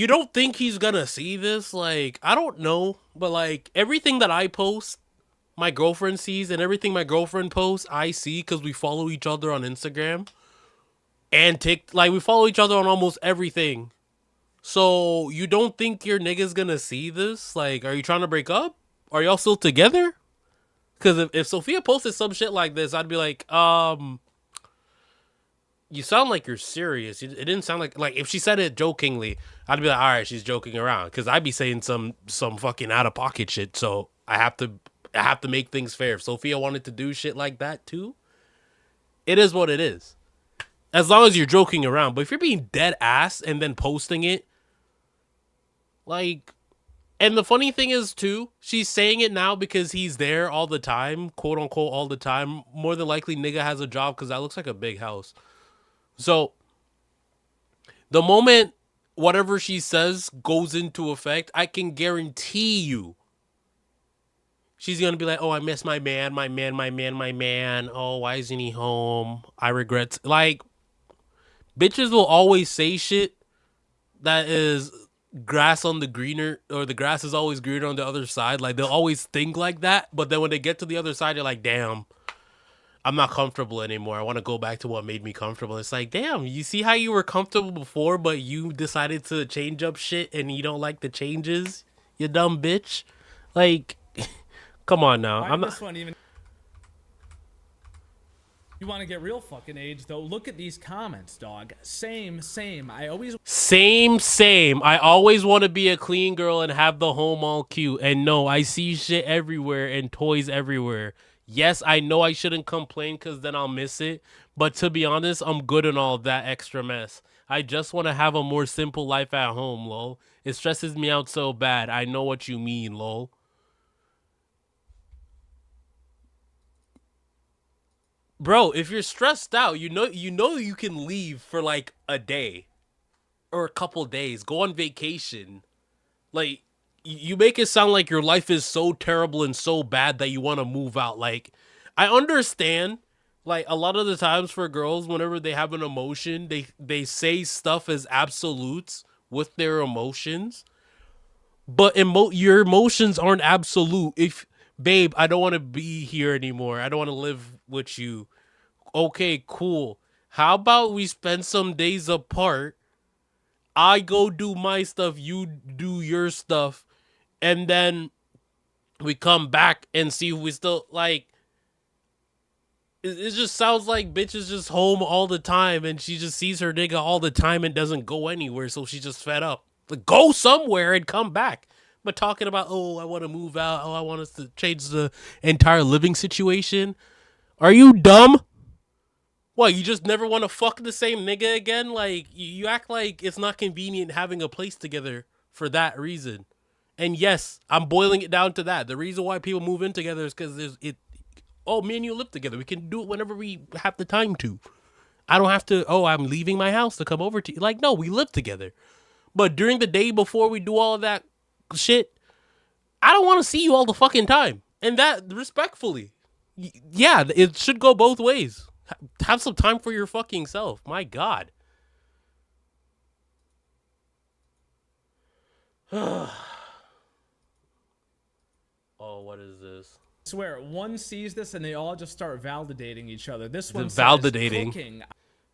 A: don't think he's gonna see this? Like, I don't know, but like everything that I post, my girlfriend sees, and everything my girlfriend posts, I see because we follow each other on Instagram. And we follow each other on almost everything. So you don't think your nigga's gonna see this? Like, are you trying to break up? Are y'all still together? Because if Sophia posted some shit like this, I'd be like, You sound like you're serious. It didn't sound like if she said it jokingly, I'd be like, all right, she's joking around, because I'd be saying some fucking out of pocket shit. So I have to make things fair. If Sophia wanted to do shit like that too, it is what it is. As long as you're joking around. But if you're being dead ass and then posting it, like, and the funny thing is too, she's saying it now because he's there all the time, quote unquote all the time. More than likely, nigga has a job, because that looks like a big house. So the moment whatever she says goes into effect, I can guarantee you she's going to be like, oh, I miss my man. Oh, why isn't he home? I regret. Like, bitches will always say shit that is grass on the greener, or the grass is always greener on the other side. Like, they'll always think like that. But then when they get to the other side, you're like, damn, I'm not comfortable anymore. I want to go back to what made me comfortable. It's like, damn, you see how you were comfortable before, but you decided to change up shit and you don't like the changes? You dumb bitch. Like, come on now. I'm not.
B: This one even. You want to get real fucking age though? Look at these comments, dog. Same. Same. I always want to be a clean girl and have the home all cute. And no, I see shit everywhere and toys everywhere. Yes, I know I shouldn't complain because then I'll miss it. But to be honest, I'm good in all that extra mess. I just want to have a more simple life at home, lol. It stresses me out so bad. I know what you mean, lol. Bro, if you're stressed out, you know you can leave for like a day or a couple days. Go on vacation. Like, you make it sound like your life is so terrible and so bad that you want to move out. Like, I understand, like, a lot of the times for girls, whenever they have an emotion, they say stuff as absolutes with their emotions. But your emotions aren't absolute. If, babe, I don't want to be here anymore. I don't want to live with you. Okay, cool. How about we spend some days apart? I go do my stuff, you do your stuff, and then we come back and see if we still, like, it just sounds like bitch is just home all the time and she just sees her nigga all the time and doesn't go anywhere, so she's just fed up. Like, go somewhere and come back. But talking about, oh, I want to move out, oh, I want us to change the entire living situation. Are you dumb? What, you just never want to fuck the same nigga again? Like, you act like it's not convenient having a place together for that reason. And yes, I'm boiling it down to that. The reason why people move in together is because me and you live together. We can do it whenever we have the time to. I don't have to, I'm leaving my house to come over to you. Like, no, we live together. But during the day before we do all of that shit, I don't want to see you all the fucking time. And that, respectfully, yeah, it should go both ways. Have some time for your fucking self. My God. Oh, what is this? I swear, one sees this and they all just start validating each other. This one
A: validating.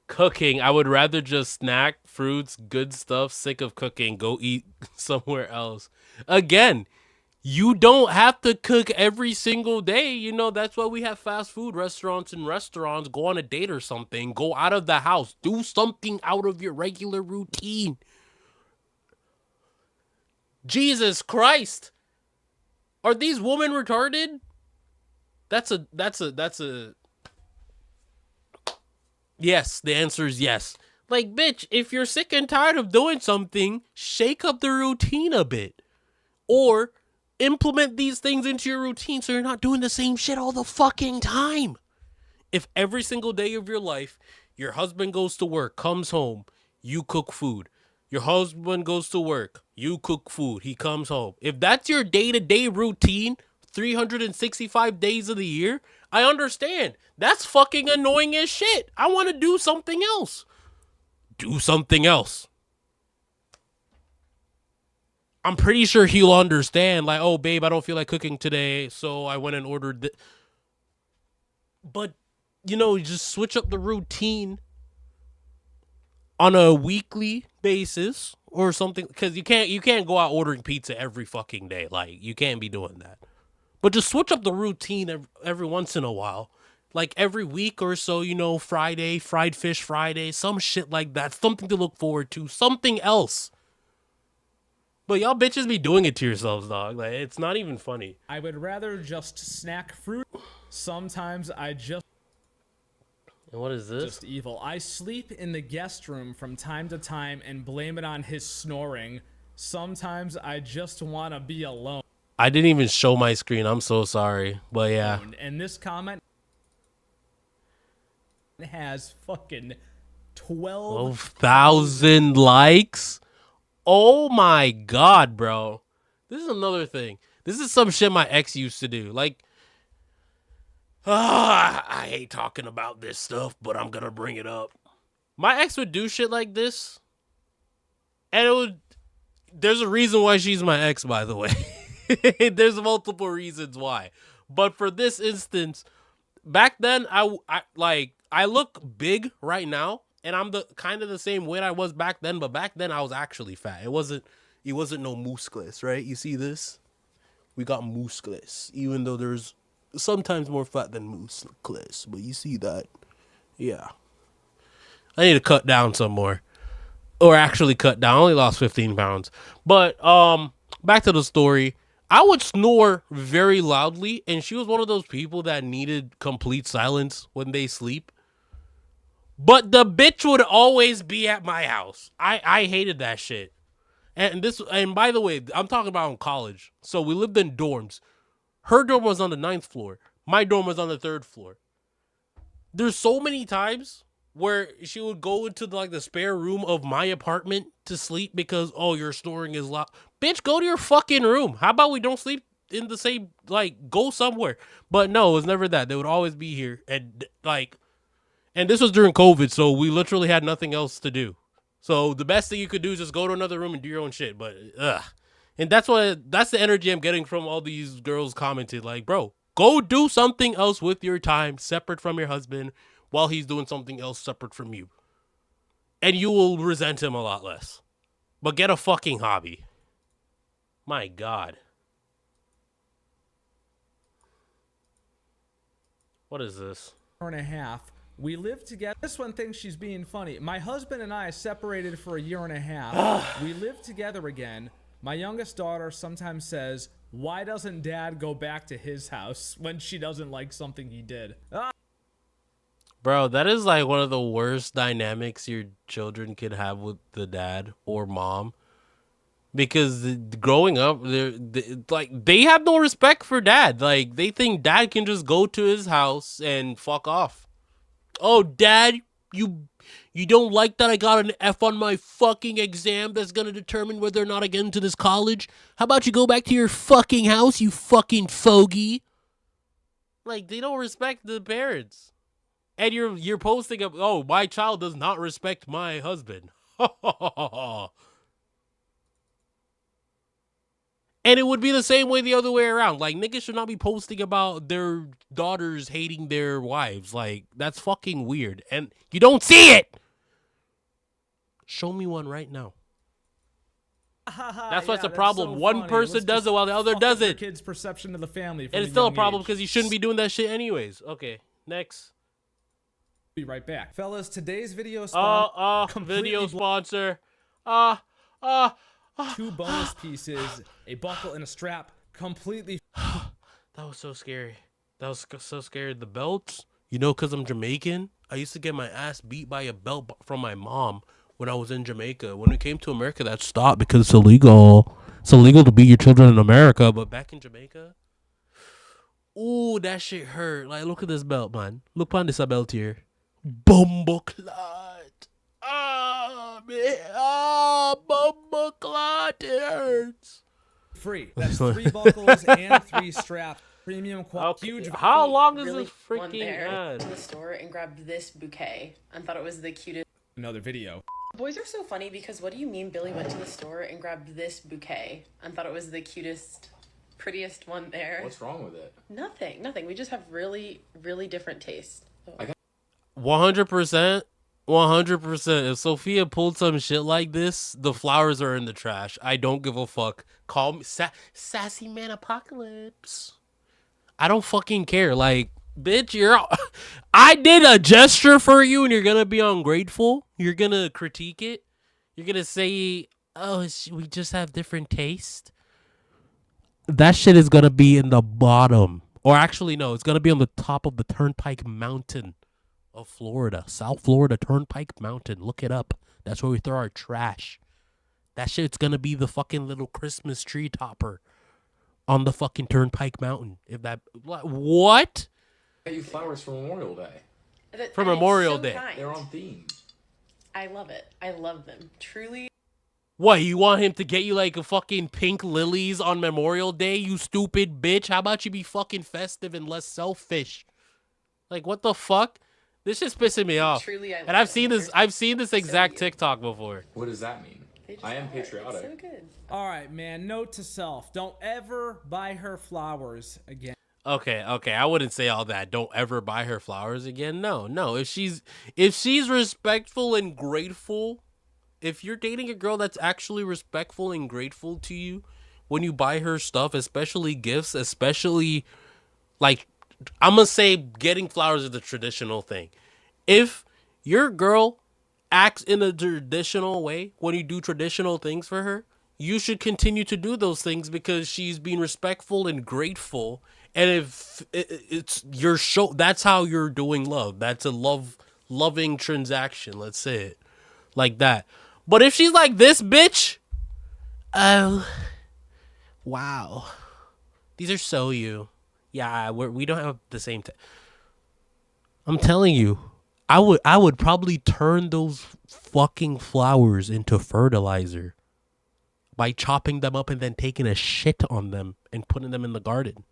A: Cooking. I would rather just snack, fruits, good stuff. Sick of cooking. Go eat somewhere else. Again, you don't have to cook every single day. You know, that's why we have fast food restaurants and restaurants. Go on a date or something. Go out of the house. Do something out of your regular routine. Jesus Christ. Are these women retarded? That's a yes, the answer is yes. Like, bitch, if you're sick and tired of doing something, shake up the routine a bit. Or implement these things into your routine so you're not doing the same shit all the fucking time. If every single day of your life, your husband goes to work, comes home, you cook food. Your husband goes to work, you cook food, he comes home. If that's your day-to-day routine, 365 days of the year, I understand. That's fucking annoying as shit. I want to do something else. Do something else. I'm pretty sure he'll understand, like, oh, babe, I don't feel like cooking today, so I went and ordered this. But, you know, just switch up the routine on a weekly basis or something, because you can't go out ordering pizza every fucking day. Like, you can't be doing that. But just switch up the routine every once in a while. Like every week or so, you know, Friday, fried fish Friday, some shit like that. Something to look forward to. Something else. But y'all bitches be doing it to yourselves, dog. Like, it's not even funny.
B: I would rather just snack fruit. Sometimes I just...
A: And what is this?
B: Just evil. I sleep in the guest room from time to time and blame it on his snoring. Sometimes I just want to be alone.
A: I didn't even show my screen. I'm so sorry. But yeah.
B: And this comment has fucking
A: 12,000 likes. Oh my god, bro. This is another thing. This is some shit my ex used to do. Like, I hate talking about this stuff, but I'm gonna bring it up. My ex would do shit like this, and it would... There's a reason why she's my ex, by the way. There's multiple reasons why. But for this instance, back then, I look big right now, and I'm the kind of the same weight I was back then, but back then I was actually fat. It wasn't no muscles, right? You see this? We got muscles, even though there's sometimes more fat than muscles, but you see that? Yeah. I need to cut down some more. Or actually cut down. I only lost 15 pounds. But back to the story. I would snore very loudly, and she was one of those people that needed complete silence when they sleep. But the bitch would always be at my house. I hated that shit. And by the way, I'm talking about in college. So we lived in dorms. Her dorm was on the 9th floor. My dorm was on the 3rd floor. There's so many times where she would go into the spare room of my apartment to sleep because, oh, your snoring is loud. Bitch, go to your fucking room. How about we don't sleep in the same, go somewhere. But no, it was never that. They would always be here. And this was during COVID, so we literally had nothing else to do. So the best thing you could do is just go to another room and do your own shit. But, and that's the energy I'm getting from all these girls commented. Like, bro, go do something else with your time separate from your husband while he's doing something else separate from you. And you will resent him a lot less. But get a fucking hobby. My God. What is this?
B: And a half. We live together. This one thinks she's being funny. My husband and I separated for a year and a half. We live together again. My youngest daughter sometimes says, why doesn't dad go back to his house when she doesn't like something he did?
A: Bro, that is like one of the worst dynamics your children could have with the dad or mom. Because growing up, they have no respect for dad. Like, they think dad can just go to his house and fuck off. Oh, dad, you don't like that I got an F on my fucking exam that's gonna determine whether or not I get into this college? How about you go back to your fucking house, you fucking fogey? Like, they don't respect the parents. And you're posting up, oh, my child does not respect my husband. And it would be the same way the other way around. Like, niggas should not be posting about their daughters hating their wives. Like, that's fucking weird. And you don't see it! Show me one right now. That's what's the problem. So one person does it while the other doesn't.
B: Kid's perception of the family.
A: And it's still a problem because you shouldn't be doing that shit anyways. Okay, next.
B: Be right back. Fellas, today's video
A: video sponsor.
B: 2 bonus pieces, a buckle and a strap, completely.
A: That was so scary. That was so scary. The belts, you know, because I'm Jamaican, I used to get my ass beat by a belt from my mom when I was in Jamaica. When it came to America, that stopped because it's illegal. It's illegal to beat your children in America, but back in Jamaica, ooh, that shit hurt. Like, look at this belt, man. Look on this belt here. Bumbleclot. Bumbleclot, it hurts.
B: Free. That's 3 buckles and 3 straps. Premium quality.
A: Okay.
B: Huge.
A: How long is
F: really
A: this freaking ad?
F: To the store and grabbed this bouquet and thought it was the cutest.
B: Another video.
F: Boys are so funny because what do you mean Billy went to the store and grabbed this bouquet and thought it was the cutest, prettiest one there?
G: What's wrong with it?
F: Nothing. We just have really, really different tastes.
A: 100%. 100%. If Sophia pulled some shit like this, the flowers are in the trash. I don't give a fuck. Call me Sassy Man Apocalypse. I don't fucking care. Like, Bitch, I did a gesture for you and you're gonna be ungrateful? You're gonna critique it? You're gonna say, oh, we just have different taste? That shit is gonna be in the bottom. Or actually, no, it's gonna be on the top of the Turnpike Mountain of Florida. South Florida Turnpike Mountain. Look it up. That's where we throw our trash. That shit's gonna be the fucking little Christmas tree topper on the fucking Turnpike Mountain. If that, what?
G: I get you flowers for Memorial Day.
A: For Memorial Day.
F: Kind.
G: They're on theme.
F: I love it. I love them. Truly.
A: What, you want him to get you like a fucking pink lilies on Memorial Day, you stupid bitch? How about you be fucking festive and less selfish? Like, what the fuck? This shit's pissing me off.
F: Truly, I love
A: and I've
F: them.
A: seen this exact TikTok before.
G: What does that mean? I am patriotic.
F: It's so good.
B: All right, man. Note to self: don't ever buy her flowers again.
A: Okay, I wouldn't say all that. Don't ever buy her flowers again. No. If she's respectful and grateful, if you're dating a girl that's actually respectful and grateful to you when you buy her stuff, especially gifts, especially like, I'm gonna say getting flowers is the traditional thing. If your girl acts in a traditional way when you do traditional things for her, you should continue to do those things because she's being respectful and grateful. And if it's your show, that's how you're doing love. That's a loving transaction. Let's say it like that. But if she's like this bitch, oh, wow, these are so you. Yeah, we don't have the same. I'm telling you, I would probably turn those fucking flowers into fertilizer by chopping them up and then taking a shit on them and putting them in the garden.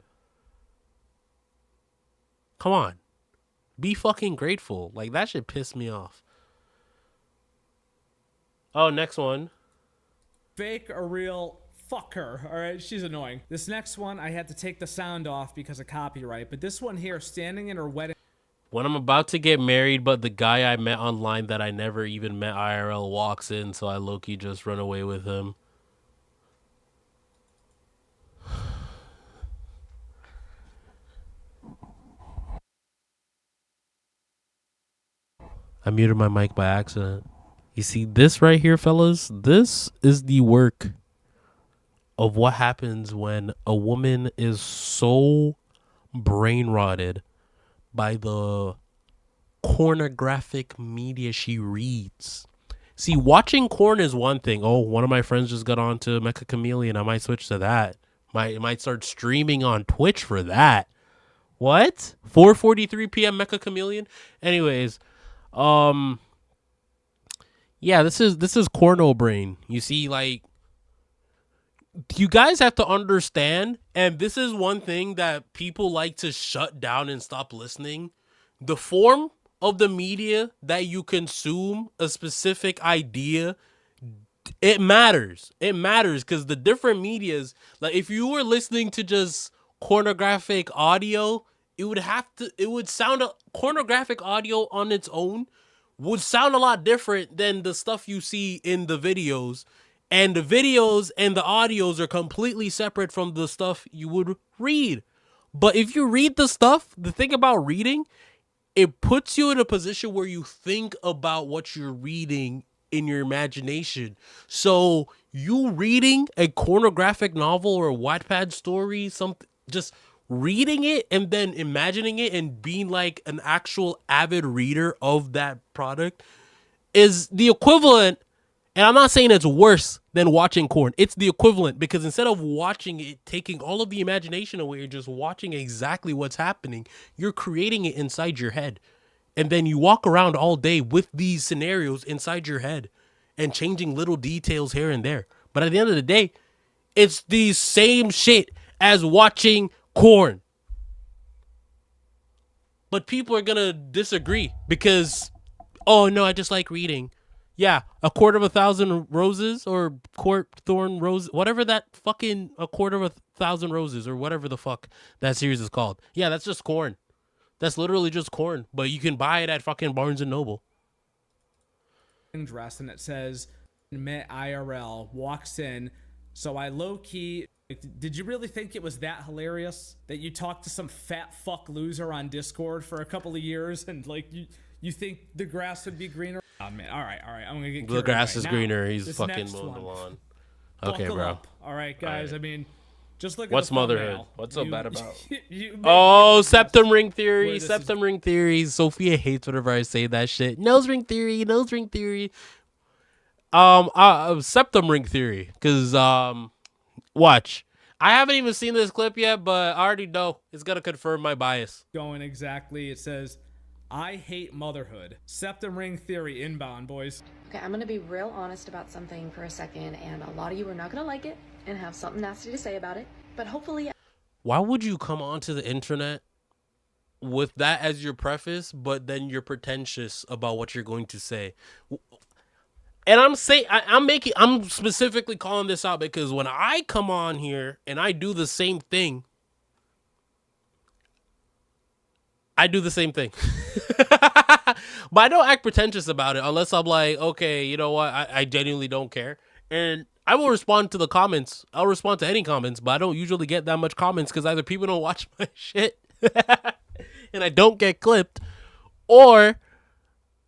A: Come on. Be fucking grateful. Like, that shit pissed me off. Oh, next one.
B: Fake or real? Fuck her. All right, she's annoying. This next one, I had to take the sound off because of copyright. But this one here, standing in her wedding.
A: When I'm about to get married, but the guy I met online that I never even met IRL walks in, so I low-key just run away with him. I muted my mic by accident. You see this right here, fellas? This is the work of what happens when a woman is so brain rotted by the pornographic media she reads. See, watching porn is one thing. Oh, one of my friends just got on to Mecha Chameleon. I might switch to that. Might start streaming on Twitch for that. What? 4:43 p.m. Mecha Chameleon? Anyways, yeah, this is corno brain. You see, like, you guys have to understand, and this is one thing that people like to shut down and stop listening. The form of the media that you consume a specific idea, it matters. It matters because the different medias, like if you were listening to just pornographic audio, it would sound, pornographic audio on its own would sound a lot different than the stuff you see in the videos. And the videos and the audios are completely separate from the stuff you would read. But if you read the stuff, the thing about reading, it puts you in a position where you think about what you're reading in your imagination. So you reading a pornographic novel or a Wattpad story, something, just reading it and then imagining it and being like an actual avid reader of that product is the equivalent. And I'm not saying it's worse than watching porn. It's the equivalent, because instead of watching it, taking all of the imagination away, you're just watching exactly what's happening. You're creating it inside your head. And then you walk around all day with these scenarios inside your head and changing little details here and there. But at the end of the day, it's the same shit as watching porn. But people are going to disagree because, oh no, I just like reading. Yeah, a Court of 1,000 Roses or Court Thorn Rose, whatever that fucking, a Court of 1,000 Roses or whatever the fuck that series is called. Yeah, that's just corn. That's literally just corn, but you can buy it at fucking Barnes and Noble.
B: Dress, and it says met IRL, walks in. So I low key Like, did you really think it was that hilarious that you talked to some fat fuck loser on Discord for a couple of years and like you think the grass would be greener? Oh man, all right, I'm gonna get
A: The grass is
B: now,
A: greener. He's
B: this
A: fucking
B: next
A: mowing the
B: one.
A: lawn. Okay,
B: Buckle
A: bro.
B: up. All right, guys.
A: All right.
B: I mean, just look at
A: What's
B: the
A: motherhood?
B: thumbnail.
A: What's so bad about?
B: Oh,
A: Septum ring theory.
B: Where this
A: Septum ring theory. Sophia hates whenever I say that shit. Nose ring theory. Nose ring theory. Septum ring theory. Cause watch. I haven't even seen this clip yet, but I already know it's gonna confirm my bias.
B: Going exactly. It says, "I hate motherhood." Septum ring theory inbound, boys.
H: Okay, I'm gonna be real honest about something for a second, and a lot of you are not gonna like it and have something nasty to say about it, but hopefully.
A: Why would you come onto the internet with that as your preface, but then you're pretentious about what you're going to say? And I'm specifically calling this out because when I come on here and I do the same thing, I do the same thing. But I don't act pretentious about it unless I'm like, okay, you know what? I genuinely don't care. And I will respond to the comments. I'll respond to any comments, but I don't usually get that much comments because either people don't watch my shit and I don't get clipped, or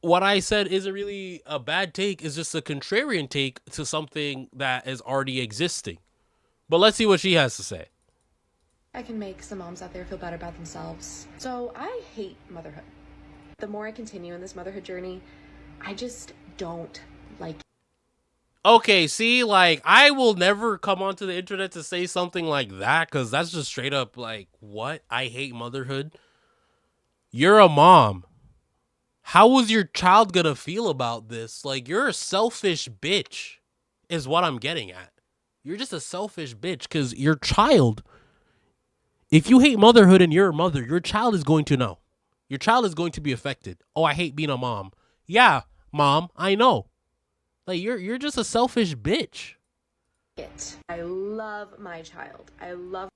A: what I said isn't really a bad take. It's just a contrarian take to something that is already existing. But let's see what she has to say.
H: I can make some moms out there feel better about themselves. So I hate motherhood. The more I continue in this motherhood journey, I just don't like it.
A: Okay, see, like, I will never come onto the internet to say something like that because that's just straight up like, what? I hate motherhood? You're a mom. How is your child gonna feel about this? Like, you're a selfish bitch is what I'm getting at. You're just a selfish bitch because your child, if you hate motherhood and you're a mother, your child is going to know. Your child is going to be affected. Oh, I hate being a mom. Yeah, mom, I know. Like, you're just a selfish bitch.
H: I love my child. I love.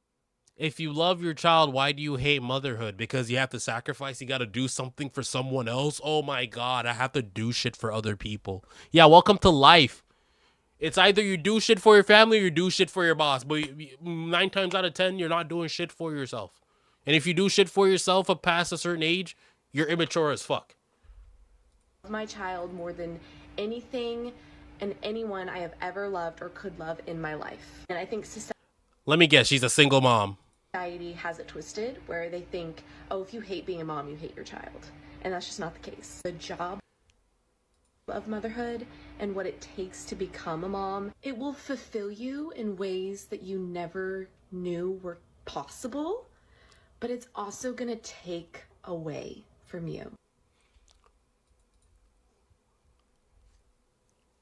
A: If you love your child, why do you hate motherhood? Because you have to sacrifice, you got to do something for someone else? Oh my God, I have to do shit for other people. Yeah, welcome to life. It's either you do shit for your family or you do shit for your boss. But 9 times out of 10, you're not doing shit for yourself. And if you do shit for yourself up past a certain age, you're immature as fuck.
H: My child more than anything and anyone I have ever loved or could love in my life. And I think
A: let me guess, she's a single mom.
H: Society has it twisted where they think, oh, if you hate being a mom, you hate your child. And that's just not the case. The job of motherhood and what it takes to become a mom, it will fulfill you in ways that you never knew were possible, but it's also gonna take away from you.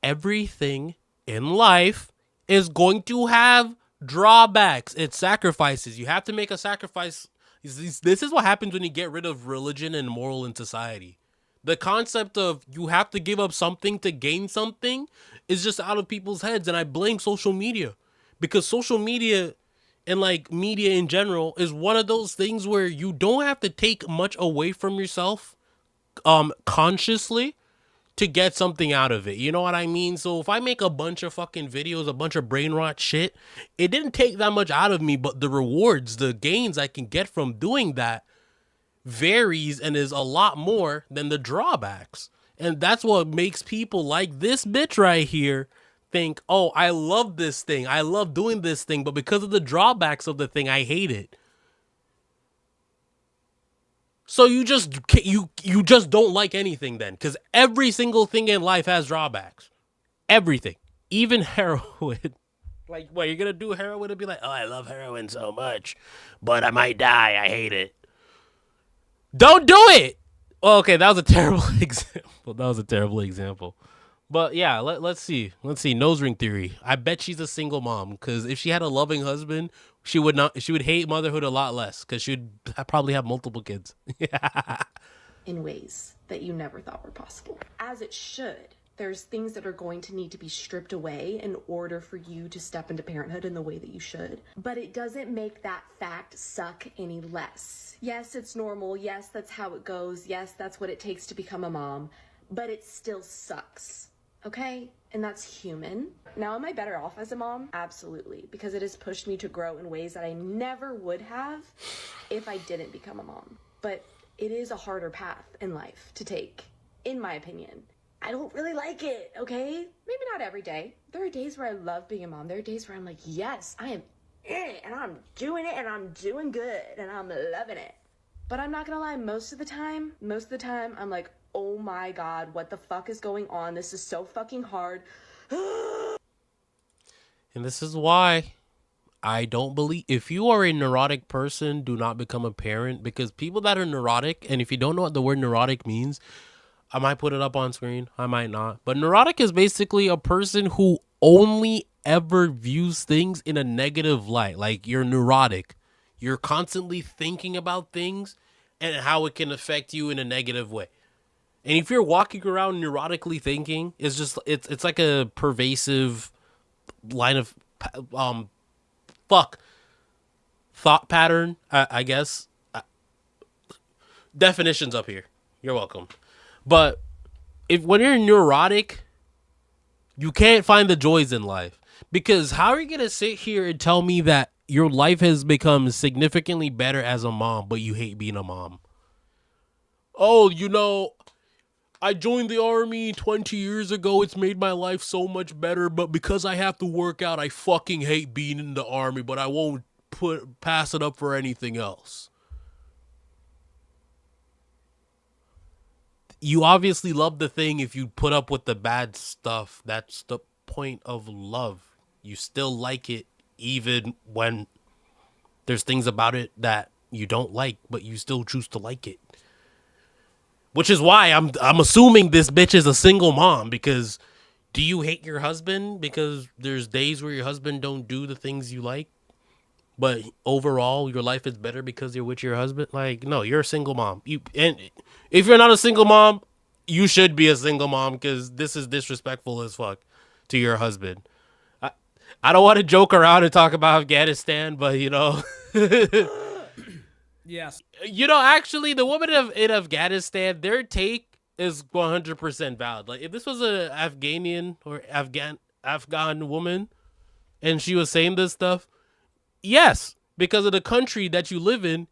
A: Everything in life is going to have drawbacks. It's sacrifices. You have to make a sacrifice. This is what happens when you get rid of religion and moral in society. The concept of you have to give up something to gain something is just out of people's heads. And I blame social media because social media and like media in general is one of those things where you don't have to take much away from yourself consciously to get something out of it. You know what I mean? So if I make a bunch of fucking videos, a bunch of brain rot shit, it didn't take that much out of me, but the rewards, the gains I can get from doing that varies and is a lot more than the drawbacks. And that's what makes people like this bitch right here think, oh, I love this thing. I love doing this thing, but because of the drawbacks of the thing, I hate it. So you just don't like anything then, because every single thing in life has drawbacks. Everything, even heroin. Like, what, you're gonna do heroin and be like, oh, I love heroin so much, but I might die. I hate it. Don't do it. Well, okay, that was a terrible example. But yeah, let's see. Nose ring theory. I bet she's a single mom because if she had a loving husband, she would hate motherhood a lot less because she would probably have multiple kids.
H: In ways that you never thought were possible. As it should. There's things that are going to need to be stripped away in order for you to step into parenthood in the way that you should. But it doesn't make that fact suck any less. Yes, it's normal. Yes, that's how it goes. Yes, that's what it takes to become a mom. But it still sucks. Okay? and that's human. Now, am I better off as a mom? Absolutely, because it has pushed me to grow in ways that I never would have if I didn't become a mom. But it is a harder path in life to take, in my opinion. I don't really like it, okay? Maybe not every day. There are days where I love being a mom. There are days where I'm like, yes, I am in it, and I'm doing it, and I'm doing good, and I'm loving it. But I'm not gonna lie, most of the time, I'm like, oh my God, what the fuck is going on? This is so fucking hard.
A: And this is why I don't believe, if you are a neurotic person, do not become a parent, because people that are neurotic, and if you don't know what the word neurotic means, I might put it up on screen, I might not. But neurotic is basically a person who only ever views things in a negative light. Like, you're neurotic. You're constantly thinking about things and how it can affect you in a negative way. And if you're walking around neurotically thinking, it's like a pervasive line of thought pattern, I guess. Definitions up here. You're welcome. But when you're neurotic, you can't find the joys in life. Because how are you going to sit here and tell me that your life has become significantly better as a mom, but you hate being a mom? Oh, I joined the army 20 years ago. It's made my life so much better, but because I have to work out, I fucking hate being in the army, but I won't pass it up for anything else. You obviously love the thing if you put up with the bad stuff. That's the point of love. You still like it even when there's things about it that you don't like, but you still choose to like it. Which is why I'm assuming this bitch is a single mom, because do you hate your husband because there's days where your husband don't do the things you like, but overall your life is better because you're with your husband? Like, no, you're a single mom. And if you're not a single mom, you should be a single mom, because this is disrespectful as fuck to your husband. I don't want to joke around and talk about Afghanistan, but
B: Yes.
A: Actually, the women in Afghanistan, their take is 100% valid. Like, if this was a Afghanian or Afghan woman and she was saying this stuff, yes, because of the country that you live in,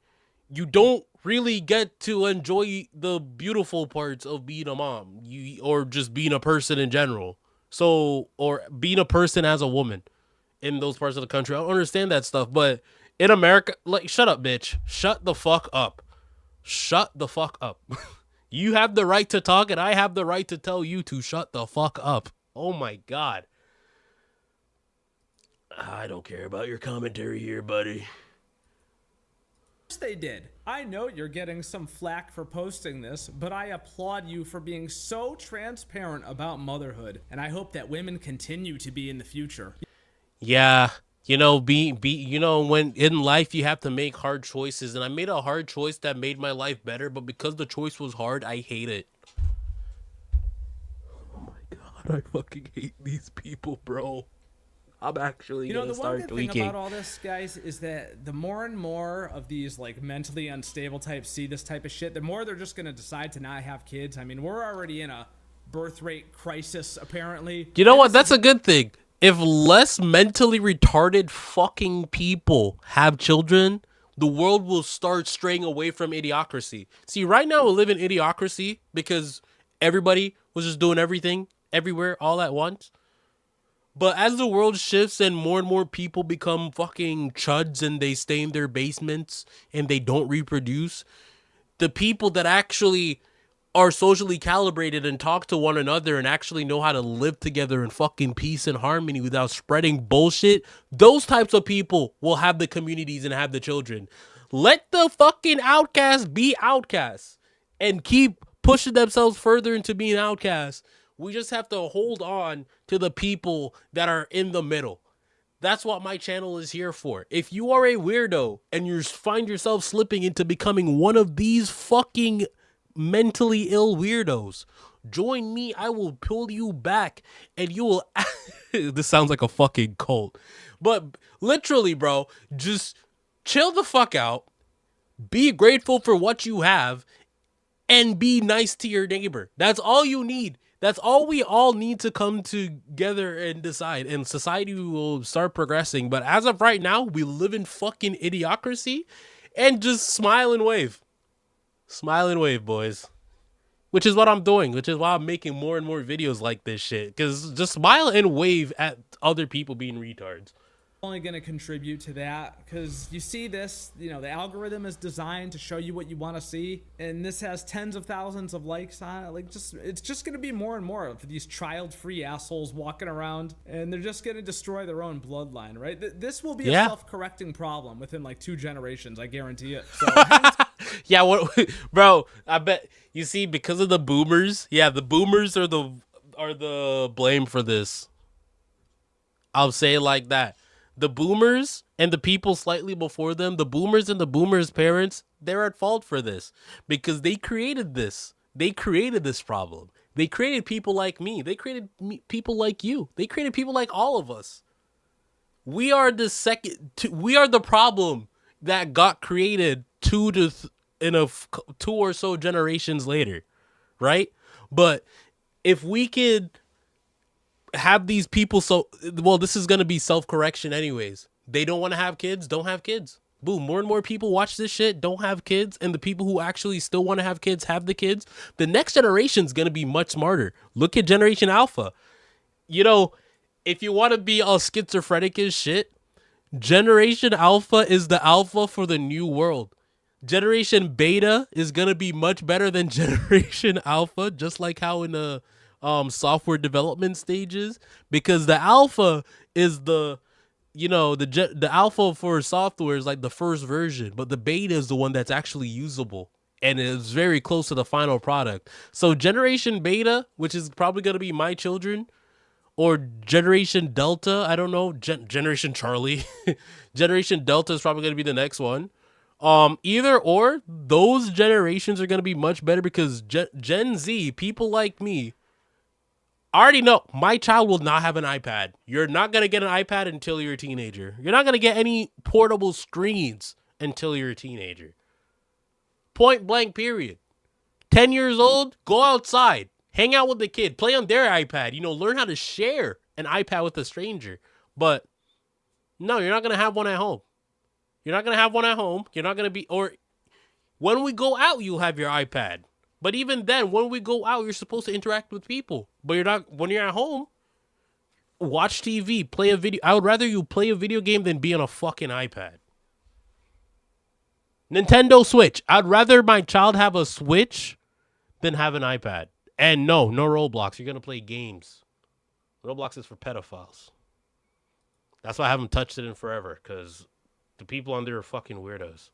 A: you don't really get to enjoy the beautiful parts of being a mom, or just being a person in general. So, or being a person as a woman in those parts of the country. I don't understand that stuff, but in America, like, shut up, bitch. Shut the fuck up. Shut the fuck up. You have the right to talk, and I have the right to tell you to shut the fuck up. Oh my God. I don't care about your commentary here, buddy.
B: They did. I know you're getting some flack for posting this, but I applaud you for being so transparent about motherhood, and I hope that women continue to be in the future.
A: Yeah, when in life you have to make hard choices, and I made a hard choice that made my life better, but because the choice was hard, I hate it. Oh my God, I fucking hate these people, bro. I'm actually gonna start tweaking.
B: The one good thing about all this, guys, is that the more and more of these like mentally unstable types see this type of shit, the more they're just gonna decide to not have kids. I mean, we're already in a birth rate crisis, apparently.
A: You know what? That's a good thing. If less mentally retarded fucking people have children, the world will start straying away from idiocracy. See, right now we live in idiocracy because everybody was just doing everything, everywhere, all at once. But as the world shifts and more people become fucking chuds and they stay in their basements and they don't reproduce, the people that actually are socially calibrated and talk to one another and actually know how to live together in fucking peace and harmony without spreading bullshit, those types of people will have the communities and have the children. Let the fucking outcasts be outcasts and keep pushing themselves further into being outcasts. We just have to hold on to the people that are in the middle. That's what my channel is here for. If you are a weirdo and you find yourself slipping into becoming one of these fucking mentally ill weirdos, join me. I will pull you back and you will... This sounds like a fucking cult. But literally, bro, just chill the fuck out. Be grateful for what you have and be nice to your neighbor. That's all you need. That's all we all need to come together and decide, and society will start progressing. But as of right now, we live in fucking idiocracy, and just smile and wave. Smile and wave, boys. Which is what I'm doing, which is why I'm making more and more videos like this shit. Because just smile and wave at other people being retards.
B: Only going to contribute to that because you see this, you know, the algorithm is designed to show you what you want to see, and this has tens of thousands of likes on it. Like, it's just going to be more and more of these child-free assholes walking around, and they're just going to destroy their own bloodline, right? This will be a self-correcting problem within like 2 generations, I guarantee it. So,
A: yeah, what, bro? I bet you see, because of the boomers. Yeah, the boomers are the blame for this. I'll say it like that. The boomers and the people slightly before them, the boomers and the boomers' parents, they're at fault for this because they created this. They created this problem. They created people like me. They created people like you. They created people like all of us. We are we are the problem that got created 2 or so generations later, right? But if we could have these people, this is going to be self-correction anyways. They don't want to have kids, don't have kids. Boom, more and more people watch this shit, don't have kids, and the people who actually still want to have kids have the kids. The next generation's going to be much smarter. Look at Generation Alpha. You know, if you want to be all schizophrenic as shit, Generation Alpha is the alpha for the new world. Generation Beta is going to be much better than Generation Alpha, just like how in the software development stages, because the alpha is the alpha for software is like the first version, but the beta is the one that's actually usable and is very close to the final product. So Generation Beta, which is probably going to be my children, or Generation Delta, I don't know, Generation Charlie. Generation Delta is probably going to be the next one. Either or, those generations are going to be much better because Gen Z, people like me, I already know my child will not have an iPad. You're not going to get an iPad until you're a teenager. You're not going to get any portable screens until you're a teenager. Point blank, period. 10 years old, go outside. Hang out with the kid. Play on their iPad. You know, learn how to share an iPad with a stranger. But no, you're not going to have one at home. You're not going to have one at home. You're not going to be, or when we go out, you'll have your iPad. But even then, when we go out, you're supposed to interact with people. But you're not, when you're at home, watch TV, play a video. I would rather you play a video game than be on a fucking iPad. Nintendo Switch. I'd rather my child have a Switch than have an iPad. And no Roblox. You're going to play games. Roblox is for pedophiles. That's why I haven't touched it in forever, because the people on there are fucking weirdos.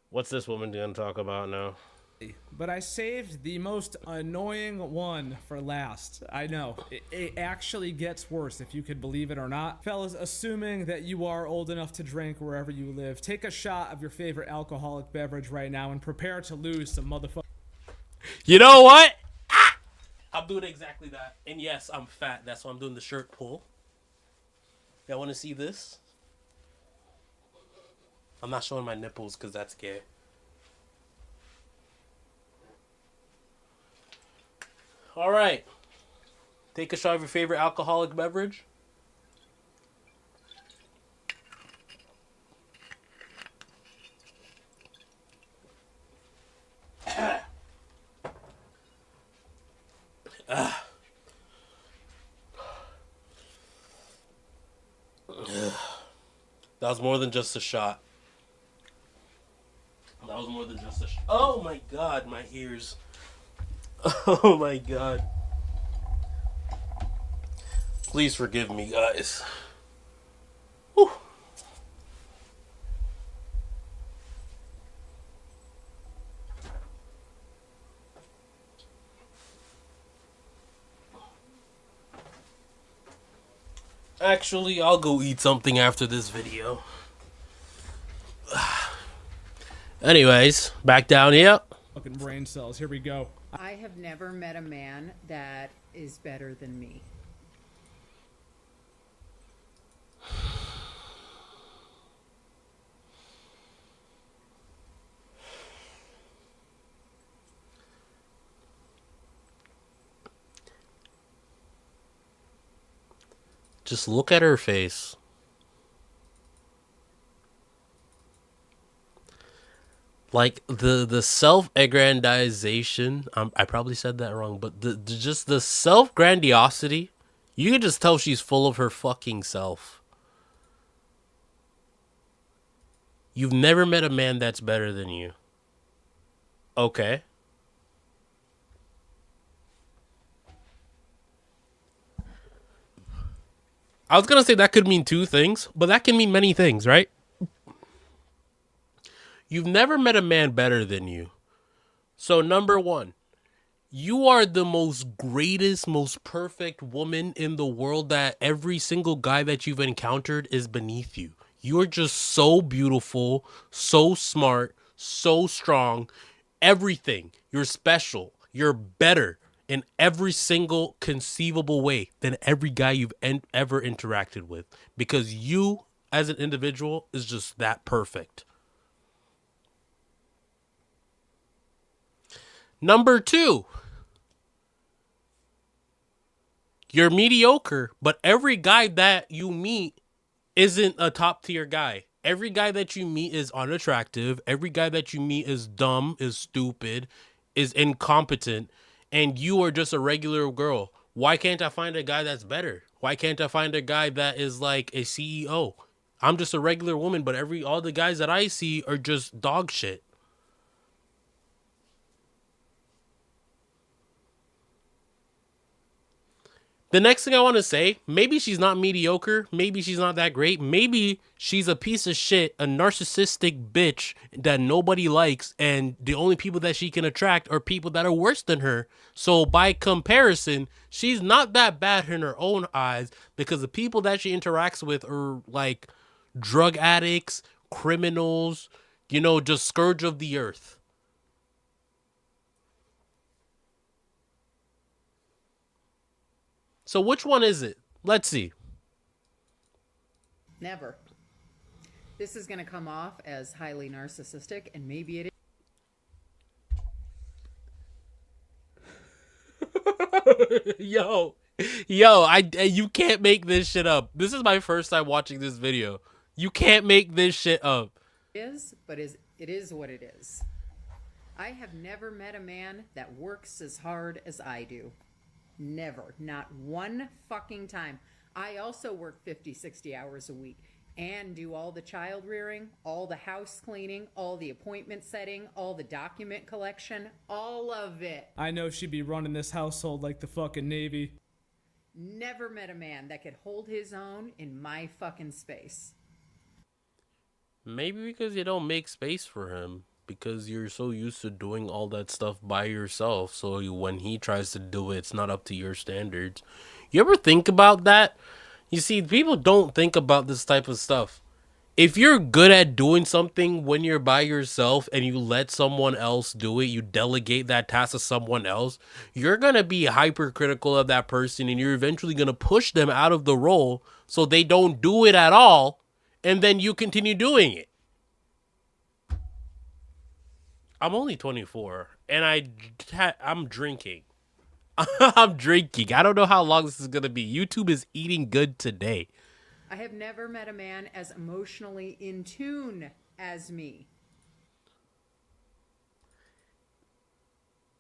A: What's this woman going to talk about now?
B: But I saved the most annoying one for last. I know, it actually gets worse, if you could believe it or not. Fellas, assuming that you are old enough to drink wherever you live, take a shot of your favorite alcoholic beverage right now and prepare to lose some motherfucker.
A: You know what? I'm doing exactly that. And yes, I'm fat. That's why I'm doing the shirt pull. Y'all want to see this? I'm not showing my nipples because that's gay. All right. Take a shot of your favorite alcoholic beverage. That was more than just a shot. That was more than just a shot. Oh my god, my ears. Oh my god. Please forgive me, guys. Whew. Actually, I'll go eat something after this video. Anyways, back down here.
B: Fucking brain cells. Here we go.
I: I have never met a man that is better than me.
A: Just look at her face. Like the self-aggrandization, I probably said that wrong, but just the self-grandiosity, you can just tell she's full of her fucking self. You've never met a man that's better than you. Okay. I was gonna say that could mean two things, but that can mean many things, right? You've never met a man better than you. So number one, you are the most greatest, most perfect woman in the world that every single guy that you've encountered is beneath you. You're just so beautiful, so smart, so strong, everything. You're special. You're better in every single conceivable way than every guy you've ever interacted with, because you as an individual is just that perfect. Number two, you're mediocre, but every guy that you meet isn't a top tier guy. Every guy that you meet is unattractive. Every guy that you meet is dumb, is stupid, is incompetent, and you are just a regular girl. Why can't I find a guy that's better? Why can't I find a guy that is like a CEO? I'm just a regular woman, but all the guys that I see are just dog shit. The next thing I want to say, maybe she's not mediocre. Maybe she's not that great. Maybe she's a piece of shit, a narcissistic bitch that nobody likes. And the only people that she can attract are people that are worse than her. So by comparison, she's not that bad in her own eyes, because the people that she interacts with are like drug addicts, criminals, just scourge of the earth. So which one is it? Let's see.
I: Never. This is going to come off as highly narcissistic, and maybe it
A: is. Yo, you can't make this shit up. This is my first time watching this video. You can't make this shit up.
I: But it is what it is. I have never met a man that works as hard as I do. Never. Not one fucking time. I also work 50, 60 hours a week and do all the child rearing, all the house cleaning, all the appointment setting, all the document collection, all of it.
B: I know she'd be running this household like the fucking Navy.
I: Never met a man that could hold his own in my fucking space.
A: Maybe because you don't make space for him. Because you're so used to doing all that stuff by yourself. So when he tries to do it, it's not up to your standards. You ever think about that? You see, people don't think about this type of stuff. If you're good at doing something when you're by yourself and you let someone else do it, you delegate that task to someone else, you're going to be hypercritical of that person, and you're eventually going to push them out of the role so they don't do it at all, and then you continue doing it. I'm only 24, and I'm drinking. I'm drinking. I don't know how long this is going to be. YouTube is eating good today.
I: I have never met a man as emotionally in tune as me.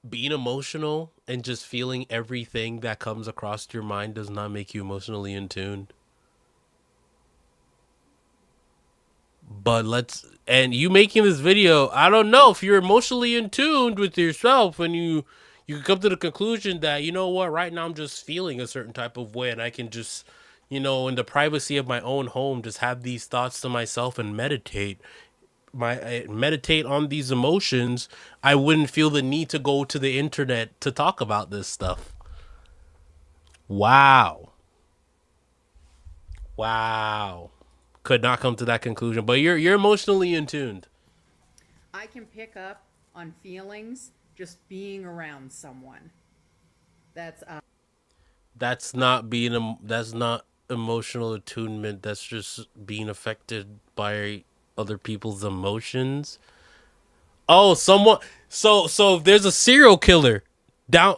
A: Being emotional and just feeling everything that comes across your mind does not make you emotionally in tune. But and you making this video, I don't know if you're emotionally in tune with yourself, and you can come to the conclusion that, you know what, right now I'm just feeling a certain type of way, and I can just, in the privacy of my own home, just have these thoughts to myself and meditate on these emotions. I wouldn't feel the need to go to the internet to talk about this stuff. Wow. Could not come to that conclusion, but you're emotionally in tune.
I: I can pick up on feelings just being around someone. That's not
A: emotional attunement. That's just being affected by other people's emotions. Oh, someone. So if there's a serial killer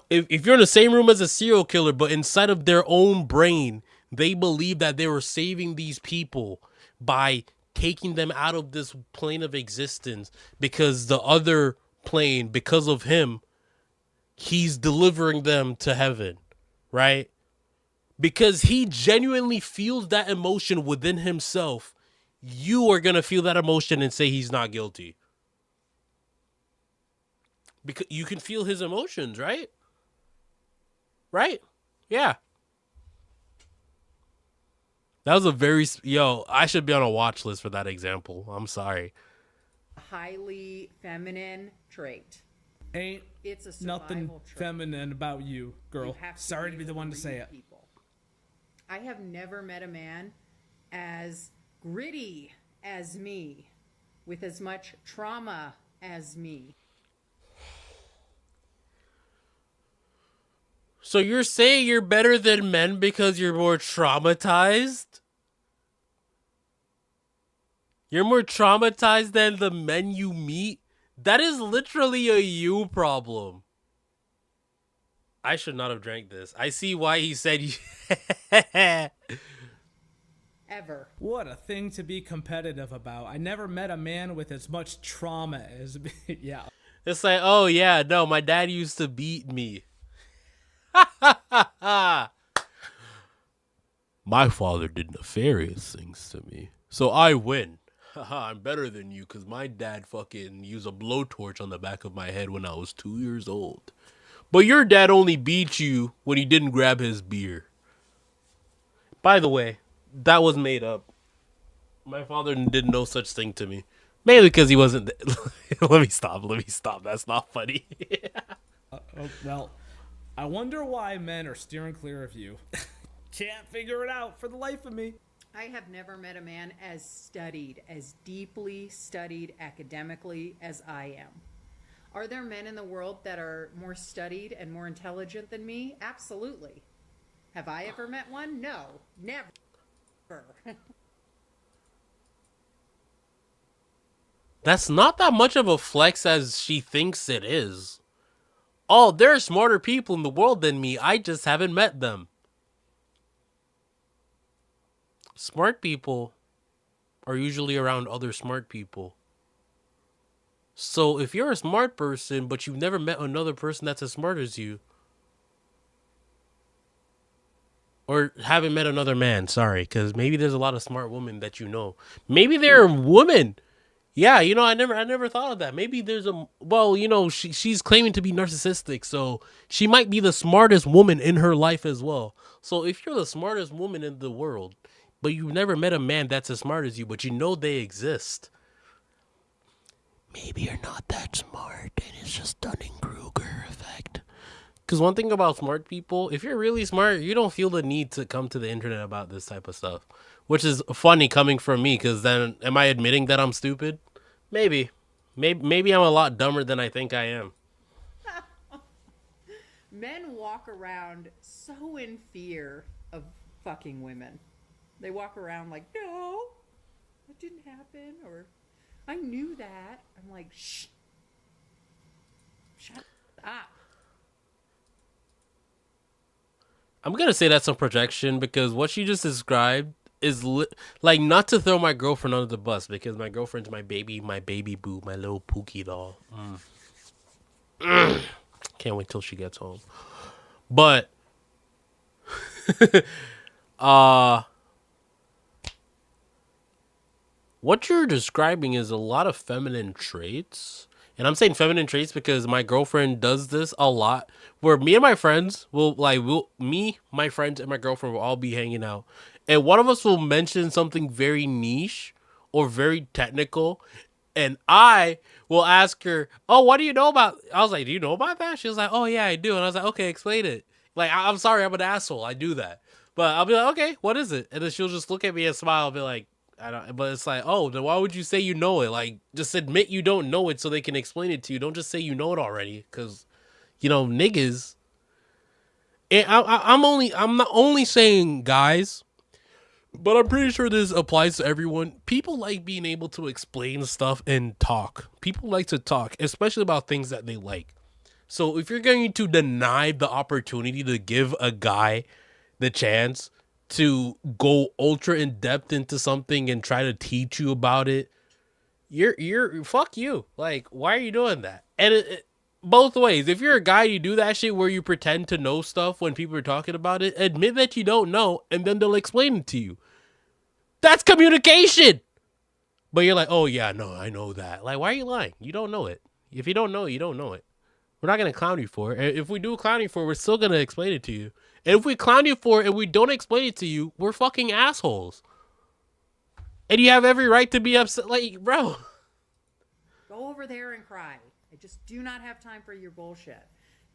A: if you're in the same room as a serial killer, but inside of their own brain, They believed that they were saving these people by taking them out of this plane of existence, because the other plane, because of him, he's delivering them to heaven, right? Because he genuinely feels that emotion within himself. You are going to feel that emotion and say he's not guilty. Because you can feel his emotions, right? Right? Yeah. That was a very... Yo, I should be on a watch list for that example. I'm sorry.
I: Highly feminine trait.
B: Ain't
I: It's a
B: nothing
I: survival trait.
B: feminine about you, girl.
I: You have
B: Sorry to be the one to say it.
I: people. I have never met a man as gritty as me, with as much trauma as me.
A: So you're saying you're better than men because you're more traumatized? You're more traumatized than the men you meet? That is literally a you problem. I should not have drank this. I see why he said you...
I: Ever.
B: What a thing to be competitive about. I never met a man with as much trauma as me. Yeah.
A: It's like, oh yeah, no, my dad used to beat me. My father did nefarious things to me, so I win. I'm better than you because my dad fucking used a blowtorch on the back of my head when I was 2 years old. But your dad only beat you when he didn't grab his beer. By the way, that was made up. My father did no such thing to me. Mainly because he wasn't... Let me stop. That's not funny.
B: Well, I wonder why men are steering clear of you. Can't figure it out for the life of me.
I: I have never met a man as studied, as deeply studied academically as I am. Are there men in the world that are more studied and more intelligent than me? Absolutely. Have I ever met one? No, never.
A: That's not that much of a flex as she thinks it is. Oh, there are smarter people in the world than me. I just haven't met them. Smart people are usually around other smart people. So if you're a smart person, but you've never met another person that's as smart as you, or haven't met another man, sorry, because maybe there's a lot of smart women that you know. Maybe they're women. Yeah, you know, I never thought of that. Maybe there's a... Well, you know, she's claiming to be narcissistic, so she might be the smartest woman in her life as well. So if you're the smartest woman in the world, but you've never met a man that's as smart as you, but you know they exist, maybe you're not that smart, and it's just Dunning-Kruger effect. Because one thing about smart people, if you're really smart, you don't feel the need to come to the internet about this type of stuff. Which is funny coming from me, because then am I admitting that I'm stupid? Maybe I'm a lot dumber than I think I am.
I: Men walk around so in fear of fucking women. They walk around like, no, that didn't happen, or I knew that. I'm like, shh. Shut up.
A: I'm going to say that's some projection, because what she just described is like, not to throw my girlfriend under the bus, because my girlfriend's my baby boo, my little Pookie doll. Can't wait till she gets home. But what you're describing is a lot of feminine traits. And I'm saying feminine traits because my girlfriend does this a lot, where me and my friends my friends and my girlfriend will all be hanging out, and one of us will mention something very niche or very technical, and I will ask her, oh, what do you know about... I was like, do you know about that? She was like, oh yeah, I do. And I was like, okay, explain it. Like, I'm sorry, I'm an asshole, I do that. But I'll be like, okay, what is it? And then she'll just look at me and smile and be like, I don't... But it's like, oh, then why would you say you know it? Like, just admit you don't know it so they can explain it to you. Don't just say you know it already, because, you know, niggas... And I'm not only saying guys, but I'm pretty sure this applies to everyone. People like being able to explain stuff and talk. People like to talk, especially about things that they like. So if you're going to deny the opportunity to give a guy the chance to go ultra in depth into something and try to teach you about it, you're fuck you. Like, why are you doing that? And both ways. If you're a guy, you do that shit where you pretend to know stuff when people are talking about it. Admit that you don't know, and then they'll explain it to you. That's communication. But you're like, oh yeah, no, I know that. Like, why are you lying? You don't know it. If you don't know it, you don't know it. We're not gonna clown you for it. If we do clown you for it, we're still gonna explain it to you. And if we clown you for it and we don't explain it to you, we're fucking assholes. And you have every right to be upset. Like, bro.
I: Go over there and cry. I just do not have time for your bullshit.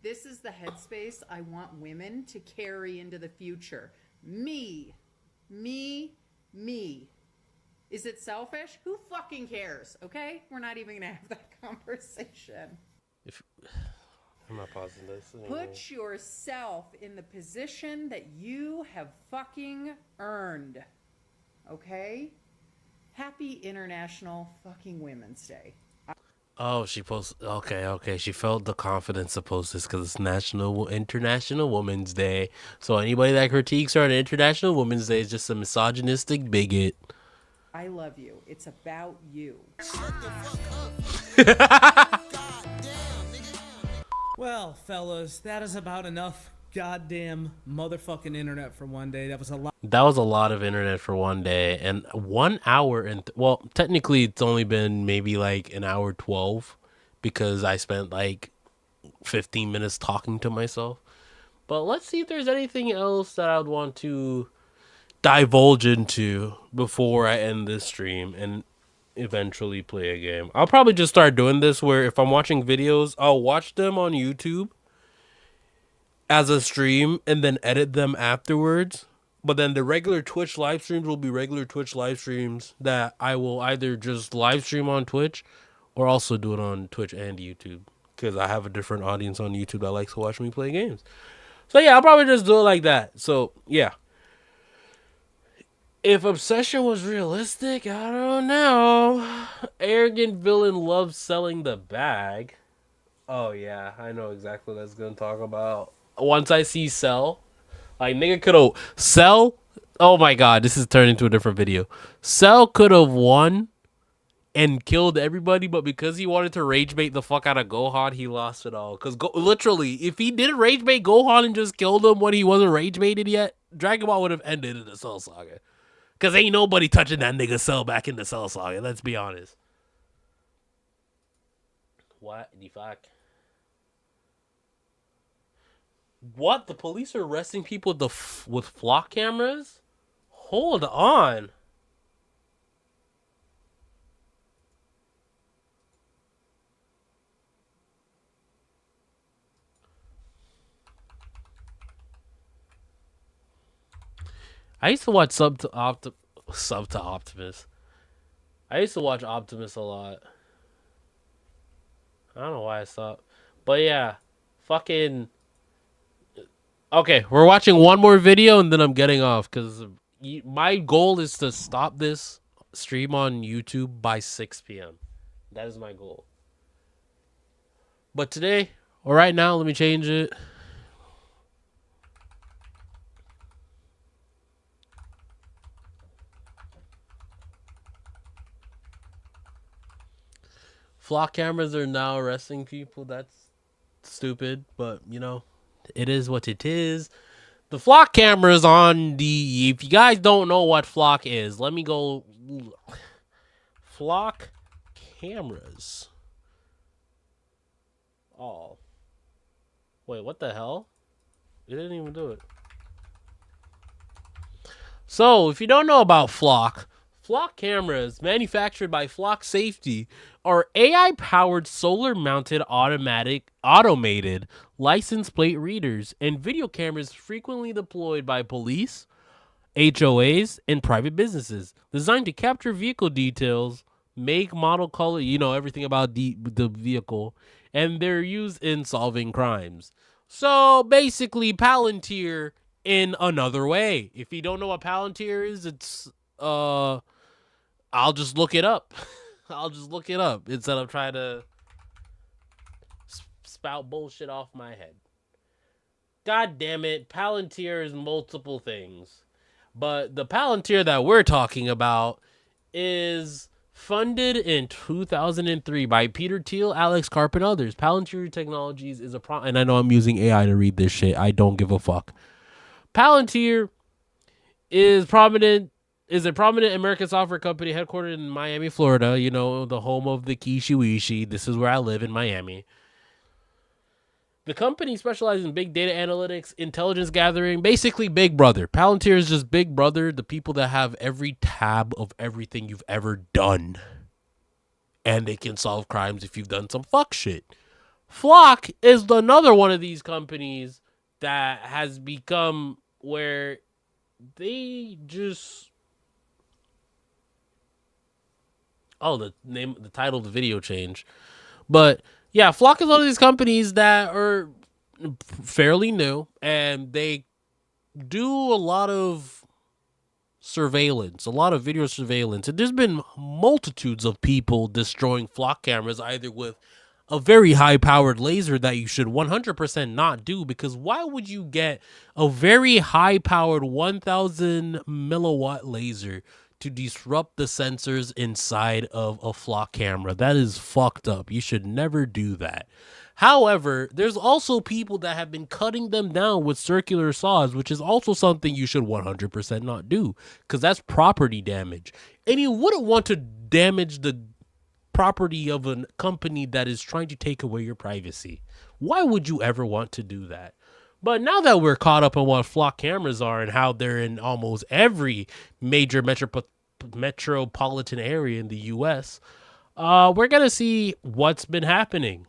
I: This is the headspace I want women to carry into the future. Me. Is it selfish? Who fucking cares? Okay? We're not even gonna have that conversation.
A: I'm not pausing this
I: anymore. Put yourself in the position that you have fucking earned. Okay? Happy International fucking Women's Day.
A: Oh, she posted. Okay. She felt the confidence to post this because it's International Women's Day. So anybody that critiques her on International Women's Day is just a misogynistic bigot.
I: I love you. It's about you.
B: Well, fellas, that is about enough goddamn motherfucking internet for one day. That was a lot
A: of internet for one day. And 1 hour and well, technically it's only been maybe like an hour 12 because I spent like 15 minutes talking to myself. But let's see if there's anything else that I would want to divulge into before I end this stream and eventually play a game. I'll probably just start doing this where if I'm watching videos, I'll watch them on YouTube as a stream and then edit them afterwards. But then the regular Twitch live streams will be regular Twitch live streams that I will either just live stream on Twitch or also do it on Twitch and YouTube because I have a different audience on YouTube that likes to watch me play games. So yeah, I'll probably just do it like that. So yeah. If obsession was realistic, I don't know. Arrogant villain loves selling the bag. Oh yeah, I know exactly what that's gonna talk about. Once I see Cell, like nigga could've Cell. Oh my god, this is turning into a different video. Cell could have won and killed everybody, but because he wanted to rage bait the fuck out of Gohan, he lost it all. Cause literally, if he didn't rage bait Gohan and just killed him when he wasn't rage baited yet, Dragon Ball would have ended in the Cell Saga. Cause ain't nobody touching that nigga Cell back in the Cell Saga. Let's be honest. What the fuck? What? The police are arresting people with flock cameras? Hold on. I used to watch Sub to Optimus. I used to watch Optimus a lot. I don't know why I stopped. But yeah, fucking... Okay, we're watching one more video and then I'm getting off because my goal is to stop this stream on YouTube by 6 p.m. That is my goal. But today, or right now, let me change it. Flock cameras are now arresting people. That's stupid, but you know, it is what it is. The flock cameras on the... If you guys don't know what flock is, let me go... Flock cameras. Oh. Wait, what the hell? It didn't even do it. So, if you don't know about Flock cameras manufactured by Flock Safety are AI-powered solar-mounted automated license plate readers and video cameras frequently deployed by police, HOAs, and private businesses, designed to capture vehicle details, make, model, color, you know, everything about the vehicle, and they're used in solving crimes. So basically, Palantir in another way. If you don't know what Palantir is, it's I'll just look it up. I'll just look it up instead of trying to spout bullshit off my head. God damn it, Palantir is multiple things. But the Palantir that we're talking about is funded in 2003 by Peter Thiel, Alex Karp, and others. Palantir Technologies is and I know I'm using AI to read this shit. I don't give a fuck. Palantir is a prominent American software company headquartered in Miami, Florida. You know, the home of the Kishiwishi. This is where I live, in Miami. The company specializes in big data analytics, intelligence gathering, basically Big Brother. Palantir is just Big Brother, the people that have every tab of everything you've ever done. And they can solve crimes if you've done some fuck shit. Flock is another one of these companies that has become where they just... Oh, the title of the video changed. But... yeah, Flock is one of these companies that are fairly new, and they do a lot of surveillance, a lot of video surveillance. And there's been multitudes of people destroying Flock cameras, either with a very high-powered laser that you should 100% not do, because why would you get a very high-powered 1,000 milliwatt laser to disrupt the sensors inside of a Flock camera? That is fucked up. You should never do that. However, there's also people that have been cutting them down with circular saws, which is also something you should 100% not do, because that's property damage. And you wouldn't want to damage the property of a company that is trying to take away your privacy. Why would you ever want to do that? But now that we're caught up on what Flock cameras are and how they're in almost every major metropolitan area in the U.S., we're going to see what's been happening.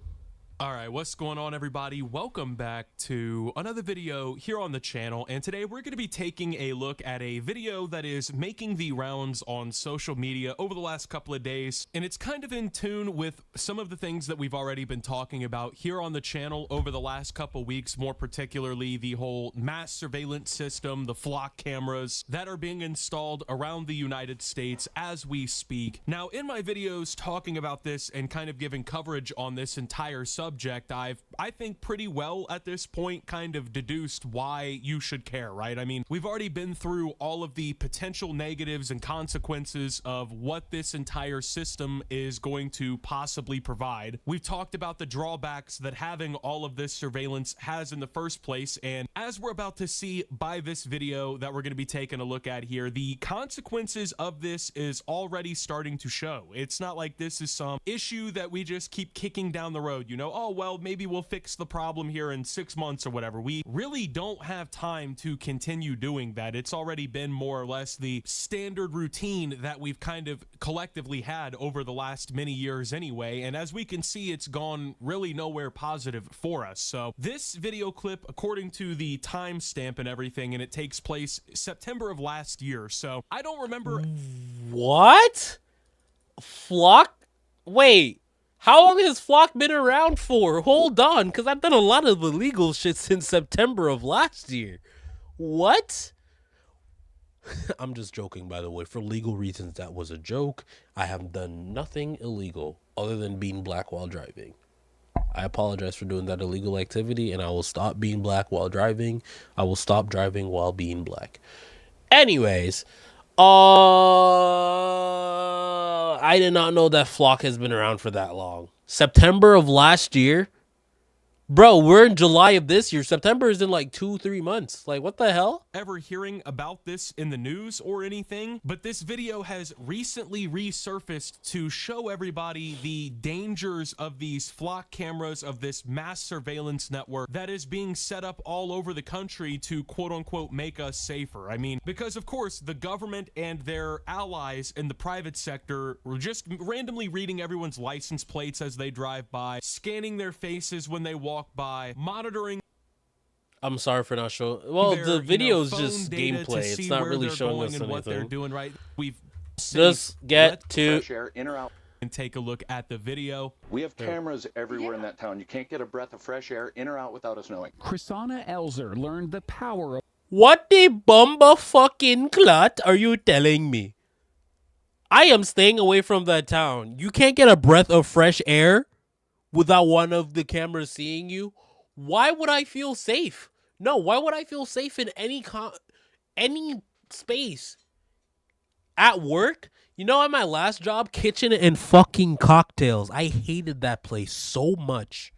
J: All right, what's going on, everybody? Welcome back to another video here on the channel, and today we're going to be taking a look at a video that is making the rounds on social media over the last couple of days, and it's kind of in tune with some of the things that we've already been talking about here on the channel over the last couple weeks, more particularly the whole mass surveillance system, the Flock cameras that are being installed around the United States as we speak. Now, in my videos talking about this and kind of giving coverage on this entire subject, I think pretty well at this point kind of deduced why you should care, right? I mean, we've already been through all of the potential negatives and consequences of what this entire system is going to possibly provide. We've talked about the drawbacks that having all of this surveillance has in the first place, and as we're about to see by this video that we're going to be taking a look at here, the consequences of this is already starting to show. It's not like this is some issue that we just keep kicking down the road, you know, oh, well, maybe we'll fix the problem here in 6 months or whatever. We really don't have time to continue doing that. It's already been more or less the standard routine that we've kind of collectively had over the last many years anyway. And as we can see, it's gone really nowhere positive for us. So this video clip, according to the timestamp and everything, and it takes place September of last year. So I don't remember.
A: What? Flock? Wait. How long has Flock been around for? Hold on, because I've done a lot of illegal shit since September of last year. What? I'm just joking, by the way. For legal reasons, that was a joke. I have done nothing illegal other than being black while driving. I apologize for doing that illegal activity, and I will stop being black while driving. I will stop driving while being black. Anyways, I did not know that Flock has been around for that long. September of last year? Bro, we're in July of this year. September is in like 2-3 months. Like, what the hell?
J: Ever hearing about this in the news or anything, but this video has recently resurfaced to show everybody the dangers of these Flock cameras, of this mass surveillance network that is being set up all over the country to quote unquote make us safer. I mean, because of course the government and their allies in the private sector were just randomly reading everyone's license plates as they drive by, scanning their faces when they walk by, monitoring.
A: I'm sorry for not showing. Well, the video is just gameplay. It's not really showing us anything.
J: What they're doing, right? We've
A: just get to
K: fresh air in or out
J: and take a look at the video.
K: We have cameras everywhere in that town. You can't get a breath of fresh air in or out without us knowing.
L: Chrisana Elzer learned the power of.
A: What the bumba fucking clut are you telling me? I am staying away from that town. You can't get a breath of fresh air without one of the cameras seeing you. Why would I feel safe? No, why would I feel safe in any space at work. You know, at my last job, Kitchen and fucking Cocktails. I hated that place so much.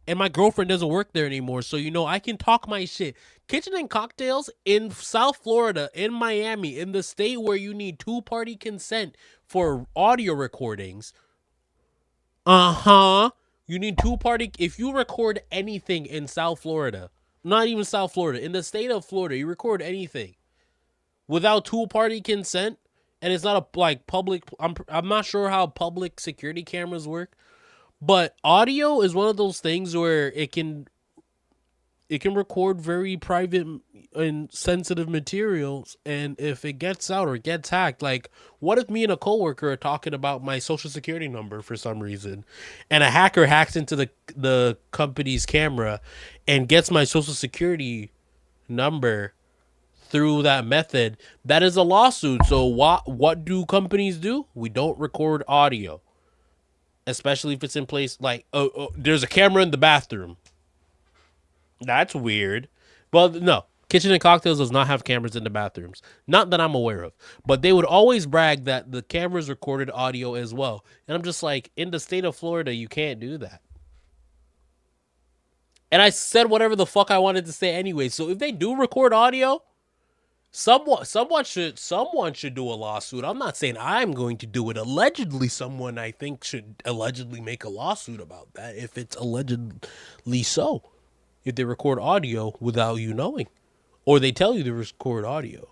A: And my girlfriend doesn't work there anymore, so, you know, I can talk my shit. Kitchen and Cocktails in South Florida, in Miami, in the state where you need two-party consent for audio recordings. You need two-party... If you record anything in South Florida, not even South Florida, in the state of Florida, you record anything without two-party consent, and it's not a, like, public... I'm not sure how public security cameras work. But audio is one of those things where it can record very private and sensitive materials, and if it gets out or gets hacked, like, what if me and a coworker are talking about my social security number for some reason, and a hacker hacks into the company's camera and gets my social security number through that method? That is a lawsuit. So what do companies do? We don't record audio. Especially if it's in place, like, there's a camera in the bathroom. That's weird. Well, no. Kitchen and Cocktails does not have cameras in the bathrooms. Not that I'm aware of. But they would always brag that the cameras recorded audio as well. And I'm just like, in the state of Florida, you can't do that. And I said whatever the fuck I wanted to say anyway. So if they do record audio... Someone should do a lawsuit. I'm not saying I'm going to do it. Allegedly, someone I think should allegedly make a lawsuit about that if it's allegedly so. If they record audio without you knowing, or they tell you to record audio,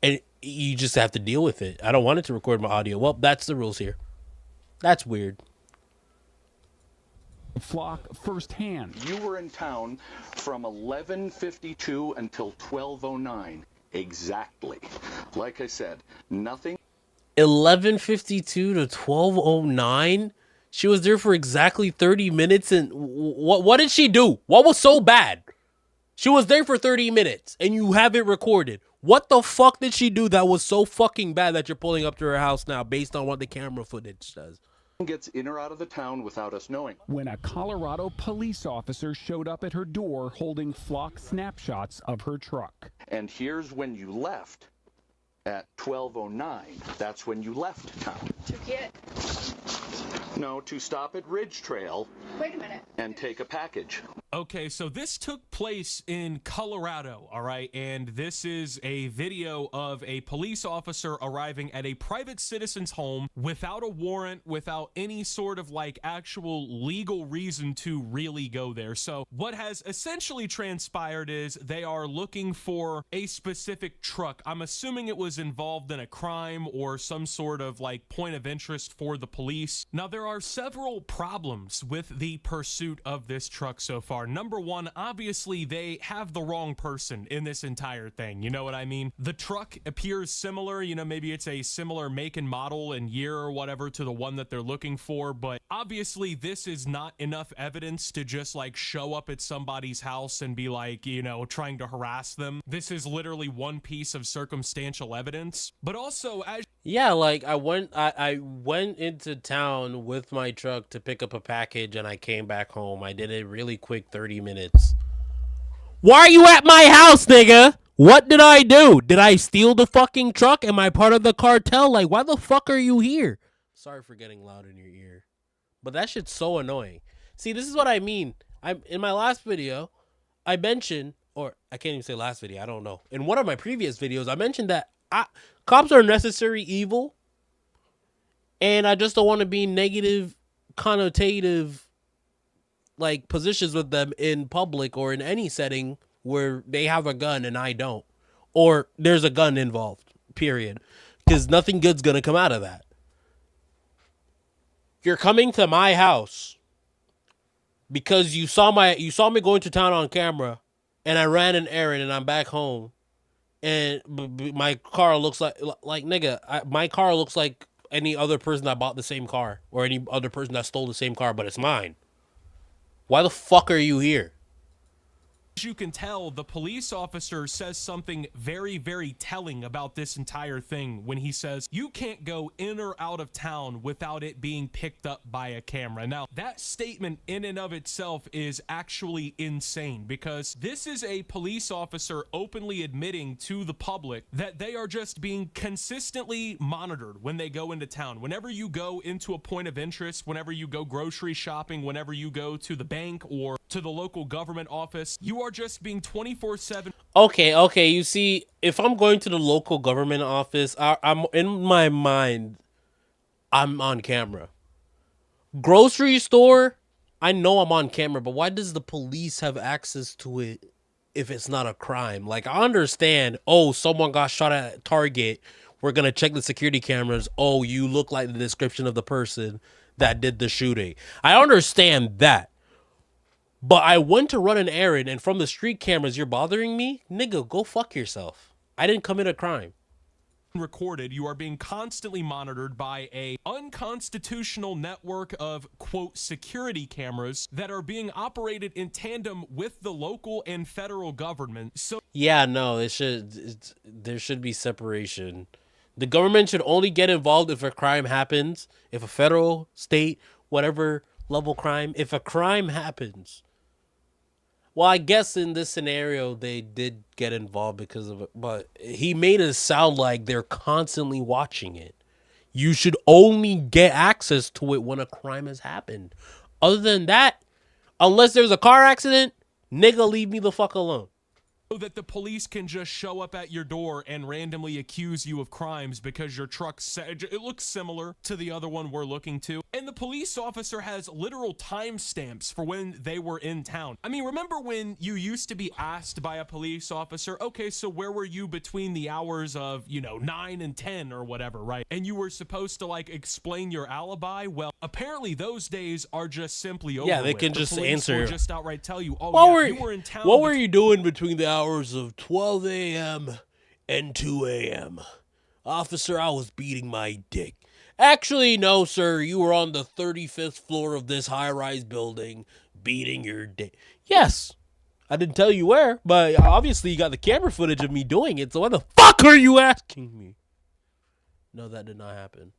A: and you just have to deal with it. I don't want it to record my audio. Well, that's the rules here. That's weird.
L: Flock firsthand.
K: You were in town from 11:52 until 12:09 exactly. Like I said, nothing.
A: 11:52 to 12:09. She was there for exactly 30 minutes. And what did she do? What was so bad? She was there for 30 minutes and you have it recorded. What the fuck did she do that was so fucking bad that you're pulling up to her house now based on what the camera footage says?
K: Gets in or out of the town without us knowing.
L: When a Colorado police officer showed up at her door holding flock snapshots of her truck.
K: And here's when you left at 12:09. That's when you left town.
E: To get...
K: No, to stop at Ridge Trail.
E: Wait a minute.
K: And take a package.
J: Okay, so this took place in Colorado, all right? And this is a video of a police officer arriving at a private citizen's home without a warrant, without any sort of like actual legal reason to really go there. So what has essentially transpired is they are looking for a specific truck. I'm assuming it was involved in a crime or some sort of like point of interest for the police. Now, there are several problems with the pursuit of this truck so far. Number one, obviously they have the wrong person in this entire thing. You know what I mean? The truck appears similar, you know, maybe it's a similar make and model and year or whatever to the one that they're looking for, but obviously this is not enough evidence to just like show up at somebody's house and be like, you know, trying to harass them. This is literally one piece of circumstantial evidence. But also, as
A: yeah, like I went into town with my truck to pick up a package and I came back home. I did it really quick, 30 minutes. Why are you at my house, nigga? What did I do? Did I steal the fucking truck? Am I part of the cartel? Like, why the fuck are you here? Sorry for getting loud in your ear. But that shit's so annoying. See, this is what I mean. In my last video, I mentioned, or I can't even say last video, I don't know. In one of my previous videos, I mentioned that cops are necessary evil, and I just don't want to be negative, connotative, like, positions with them in public or in any setting where they have a gun and I don't, or there's a gun involved, period, because nothing good's gonna come out of that. You're coming to my house because you saw me going to town on camera, and I ran an errand and I'm back home. And my car looks like nigga, my car looks like any other person that bought the same car or any other person that stole the same car, but it's mine. Why the fuck are you here?
J: As you can tell, the police officer says something very, very telling about this entire thing when he says, you can't go in or out of town without it being picked up by a camera. Now, that statement in and of itself is actually insane, because this is a police officer openly admitting to the public that they are just being consistently monitored when they go into town. Whenever you go into a point of interest, whenever you go grocery shopping, whenever you go to the bank or to the local government office, you are just being 24/7.
A: Okay, you see, if I'm going to the local government office, I'm in my mind, I'm on camera. Grocery store, I know I'm on camera, but why does the police have access to it if it's not a crime? Like, I understand, oh, someone got shot at Target, we're gonna check the security cameras, oh, you look like the description of the person that did the shooting. I understand that. But I went to run an errand, and from the street cameras, you're bothering me? Nigga, go fuck yourself. I didn't commit a crime.
J: Recorded, you are being constantly monitored by a unconstitutional network of, quote, security cameras that are being operated in tandem with the local and federal government. So
A: yeah, no, there should be separation. The government should only get involved if a crime happens, if a federal, state, whatever level crime, if a crime happens. Well, I guess in this scenario, they did get involved because of it, but he made it sound like they're constantly watching it. You should only get access to it when a crime has happened. Other than that, unless there's a car accident, nigga, leave me the fuck alone.
J: That the police can just show up at your door and randomly accuse you of crimes because your truck, it looks similar to the other one we're looking to. And the police officer has literal timestamps for when they were in town. I mean, remember when you used to be asked by a police officer, okay, so where were you between the hours of, 9 and 10 or whatever, right? And you were supposed to like explain your alibi. Well, apparently those days are just simply over.
A: Yeah, they can just answer.
J: Will just outright tell you, oh, yeah, you were in town.
A: What were you doing between the hours of 12 a.m. and 2 a.m.? Officer, I was beating my dick. Actually, no, sir. You were on the 35th floor of this high-rise building beating your dick. Yes. I didn't tell you where, but obviously you got the camera footage of me doing it, so why the fuck are you asking me? No, that did not happen.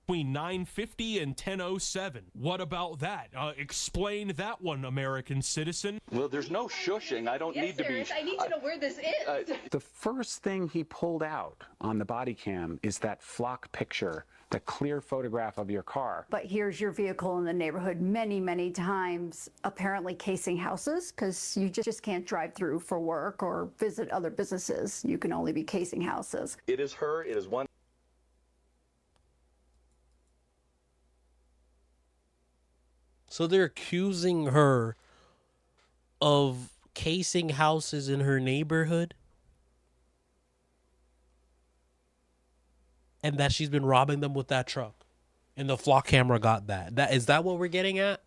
J: Between 9:50 and 10:07. What about that? Explain that one, American citizen.
K: Well, there's no shushing. I don't need to be.
M: I need to know where this is.
L: The first thing he pulled out on the body cam is that flock picture, the clear photograph of your car.
N: But here's your vehicle in the neighborhood many times, apparently casing houses, because you just can't drive through for work or visit other businesses. You can only be casing houses.
K: It is her. It is one.
A: So they're accusing her of casing houses in her neighborhood? And that she's been robbing them with that truck. And the flock camera got that. Is that what we're getting at?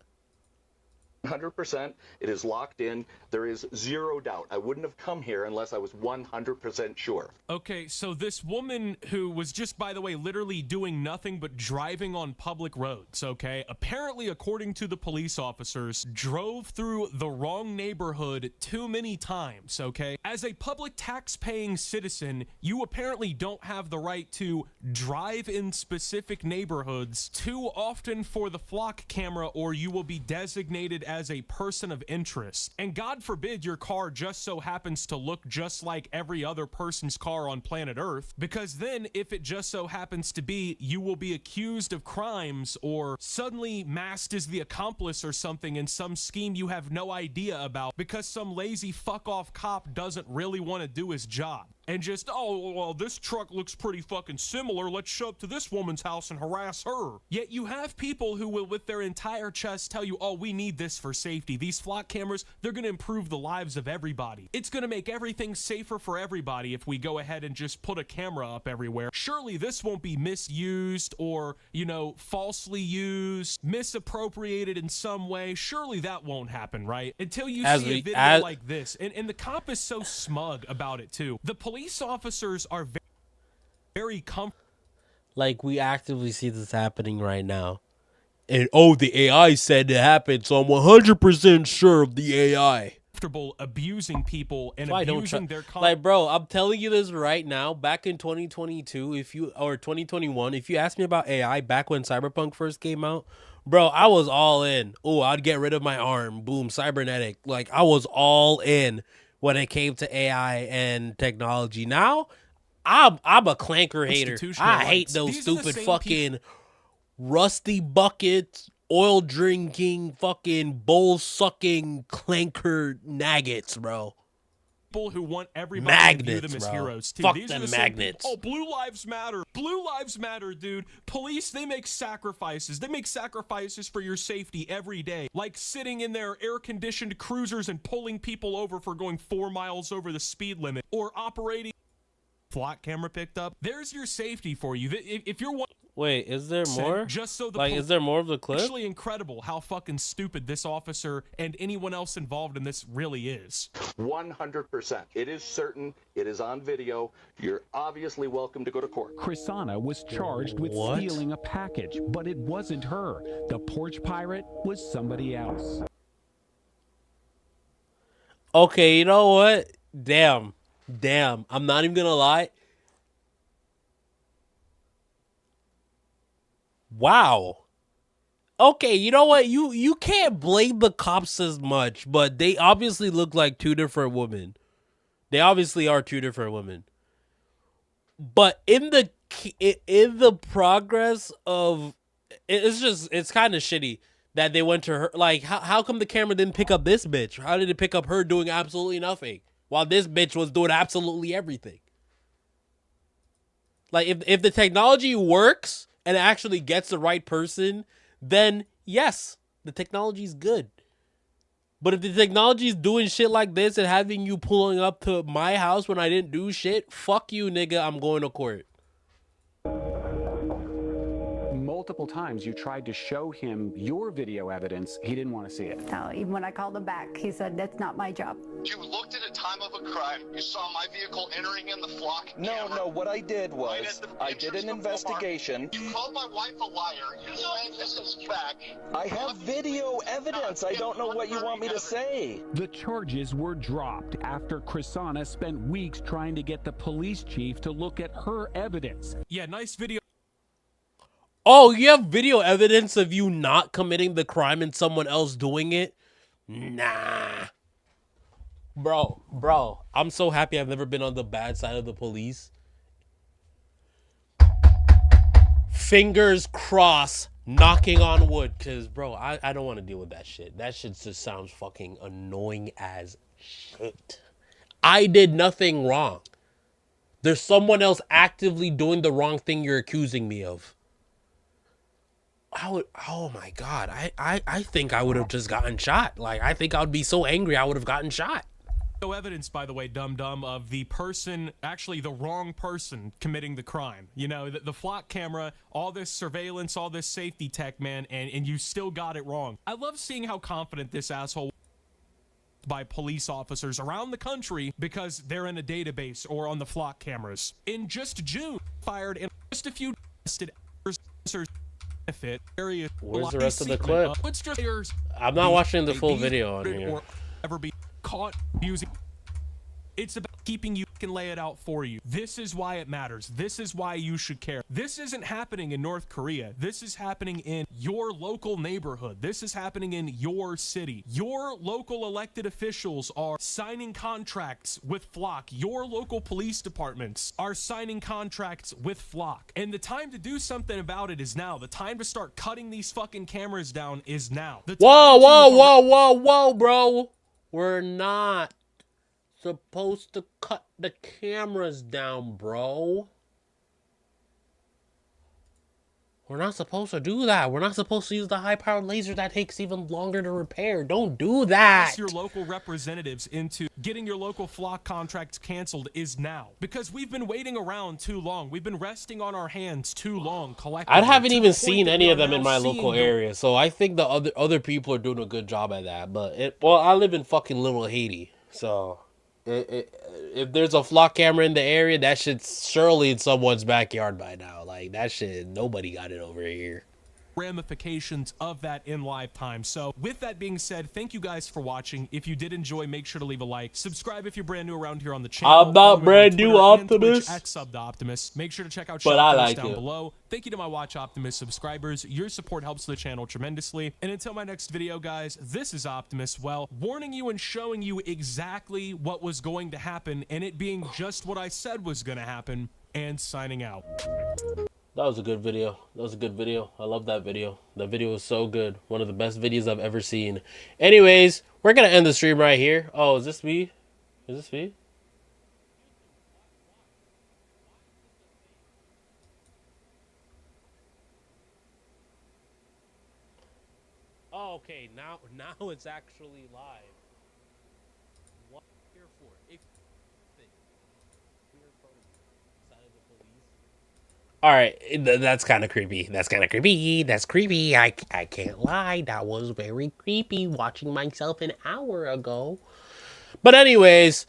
K: 100%. It is locked in. There is zero doubt. I wouldn't have come here unless I was 100% sure.
J: Okay, so this woman who was just, by the way, literally doing nothing but driving on public roads, okay, apparently, according to the police officers, drove through the wrong neighborhood too many times, okay? As a public tax-paying citizen, you apparently don't have the right to drive in specific neighborhoods too often for the flock camera, or you will be designated as a person of interest. And God forbid your car just so happens to look just like every other person's car on planet Earth, because then if it just so happens to be, you will be accused of crimes or suddenly masked as the accomplice or something in some scheme you have no idea about because some lazy fuck off cop doesn't really want to do his job. And just, oh, well, this truck looks pretty fucking similar. Let's show up to this woman's house and harass her. Yet you have people who will, with their entire chest, tell you, oh, we need this for safety. These flock cameras, they're going to improve the lives of everybody. It's going to make everything safer for everybody if we go ahead and just put a camera up everywhere. Surely this won't be misused or, falsely used, misappropriated in some way. Surely that won't happen, right? Until you see a video like this. And the cop is so smug about it, too. The police officers are very comfortable.
A: Like, we actively see this happening right now. And, the AI said it happened, so I'm 100% sure of the AI.
J: abusing people and abusing their content.
A: Like, bro, I'm telling you this right now. Back in 2022, or 2021, if you asked me about AI back when Cyberpunk first came out, bro, I was all in. Oh, I'd get rid of my arm. Boom, cybernetic. Like, I was all in when it came to AI and technology. Now, I'm a clanker hater. I hate those stupid fucking rusty buckets, oil drinking, fucking bowl sucking clanker naggets, bro.
J: People who want everybody to view them as heroes too.
A: Fuck
J: These
A: them
J: are the
A: magnets.
J: Oh, blue lives matter. Blue lives matter, dude. Police, they make sacrifices. They make sacrifices for your safety every day. Like sitting in their air-conditioned cruisers and pulling people over for going 4 miles over the speed limit, or operating flock camera picked up. There's your safety for you. If you're one.
A: Wait, is there more?
J: Just so the
A: is there more of the clip?
J: Actually incredible how fucking stupid this officer and anyone else involved in this really is.
K: 100%. It is certain. It is on video. You're obviously welcome to go to court.
L: Chrisana was charged with stealing a package, but it wasn't her. The porch pirate was somebody else.
A: Okay, you know what? Damn. I'm not even gonna lie. Wow. Okay, you know what? You can't blame the cops as much, but they obviously look like two different women. They obviously are two different women. But in the progress of it's kind of shitty that they went to her. Like, how come the camera didn't pick up this bitch? How did it pick up her doing absolutely nothing while this bitch was doing absolutely everything? Like, if the technology works and it actually gets the right person, then yes, the technology's good. But if the technology's doing shit like this and having you pulling up to my house when I didn't do shit, fuck you, nigga, I'm going to court.
L: Multiple times you tried to show him your video evidence. He didn't want to see it.
N: No, even when I called him back, he said, that's not my job.
O: You looked at a time of a crime. You saw my vehicle entering in the flock.
P: No, what I did was I did an investigation.
O: You called my wife a liar. You said this is back.
P: I have video evidence. I don't know what you want me to say.
L: The charges were dropped after Chrisana spent weeks trying to get the police chief to look at her evidence.
J: Yeah, nice video.
A: Oh, you have video evidence of you not committing the crime and someone else doing it? Nah. Bro, I'm so happy I've never been on the bad side of the police. Fingers crossed, knocking on wood, because, bro, I don't want to deal with that shit. That shit just sounds fucking annoying as shit. I did nothing wrong. There's someone else actively doing the wrong thing you're accusing me of. Oh my God, I think I would have just gotten shot. Like, I think I would be so angry I would have gotten shot.
J: No evidence, by the way, dum-dum, of the person, actually the wrong person committing the crime. You know, the flock camera, all this surveillance, all this safety tech, man, and you still got it wrong. I love seeing how confident this asshole by police officers around the country because they're in a database or on the flock cameras. In just June, fired in just a few tested officers.
A: Where's the rest of the clip? I'm not watching the full video on here.
J: Or ever be caught using. It's about keeping you can lay it out for you. This is why it matters. This is why you should care. This isn't happening in North Korea. This is happening in your local neighborhood. This is happening in your city. Your local elected officials are signing contracts with Flock. Your local police departments are signing contracts with Flock. And the time to do something about it is now. The time to start cutting these fucking cameras down is now.
A: Whoa, bro. We're not supposed to cut the cameras down, bro. We're not supposed to do that. We're not supposed to use the high-powered laser that takes even longer to repair. Don't do that.
J: Your local representatives into getting your local flock contracts canceled is now. Because we've been waiting around too long. We've been resting on our hands too long collectively.
A: I haven't even seen any of them in my local area, so I think the other people are doing a good job at that. But well, I live in fucking Little Haiti, so if there's a flock camera in the area, that shit's surely in someone's backyard by now. Like, that shit, nobody got it over here.
J: ramifications of that in live time. So with that being said, thank you guys for watching. If you did enjoy, make sure to leave a like. Subscribe if you're brand new around here on the channel.
A: I'm not brand new, Optimus.
J: At SubOptimus. Make sure to check out
A: but I like
J: down
A: it.
J: below. Thank you to my Watch Optimus subscribers. Your support helps the channel tremendously. And until my next video, guys, this is Optimus, well, warning you and showing you exactly what was going to happen, and it being just what I said was going to happen, and signing out.
A: That was a good video. That was a good video. I love that video. That video was so good. One of the best videos I've ever seen. Anyways, we're going to end the stream right here. Oh, is this me? Is this me? Oh, okay. Now it's actually live. What here for? If all right, that's kind of creepy. That's kind of creepy. That's creepy. I can't lie. That was very creepy watching myself an hour ago. But anyways,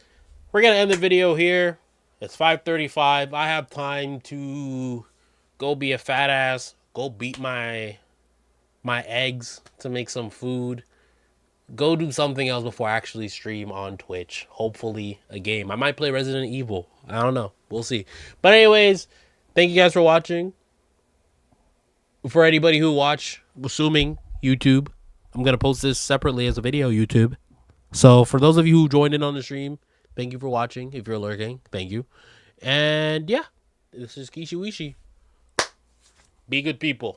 A: we're going to end the video here. It's 5:35. I have time to go be a fat ass, go beat my eggs to make some food. Go do something else before I actually stream on Twitch. Hopefully a game. I might play Resident Evil. I don't know. We'll see. But anyways, thank you guys for watching. For anybody who watch, assuming YouTube, I'm going to post this separately as a video, YouTube. So for those of you who joined in on the stream, thank you for watching. If you're lurking, thank you. And yeah, this is Kishi Wishi. Be good people.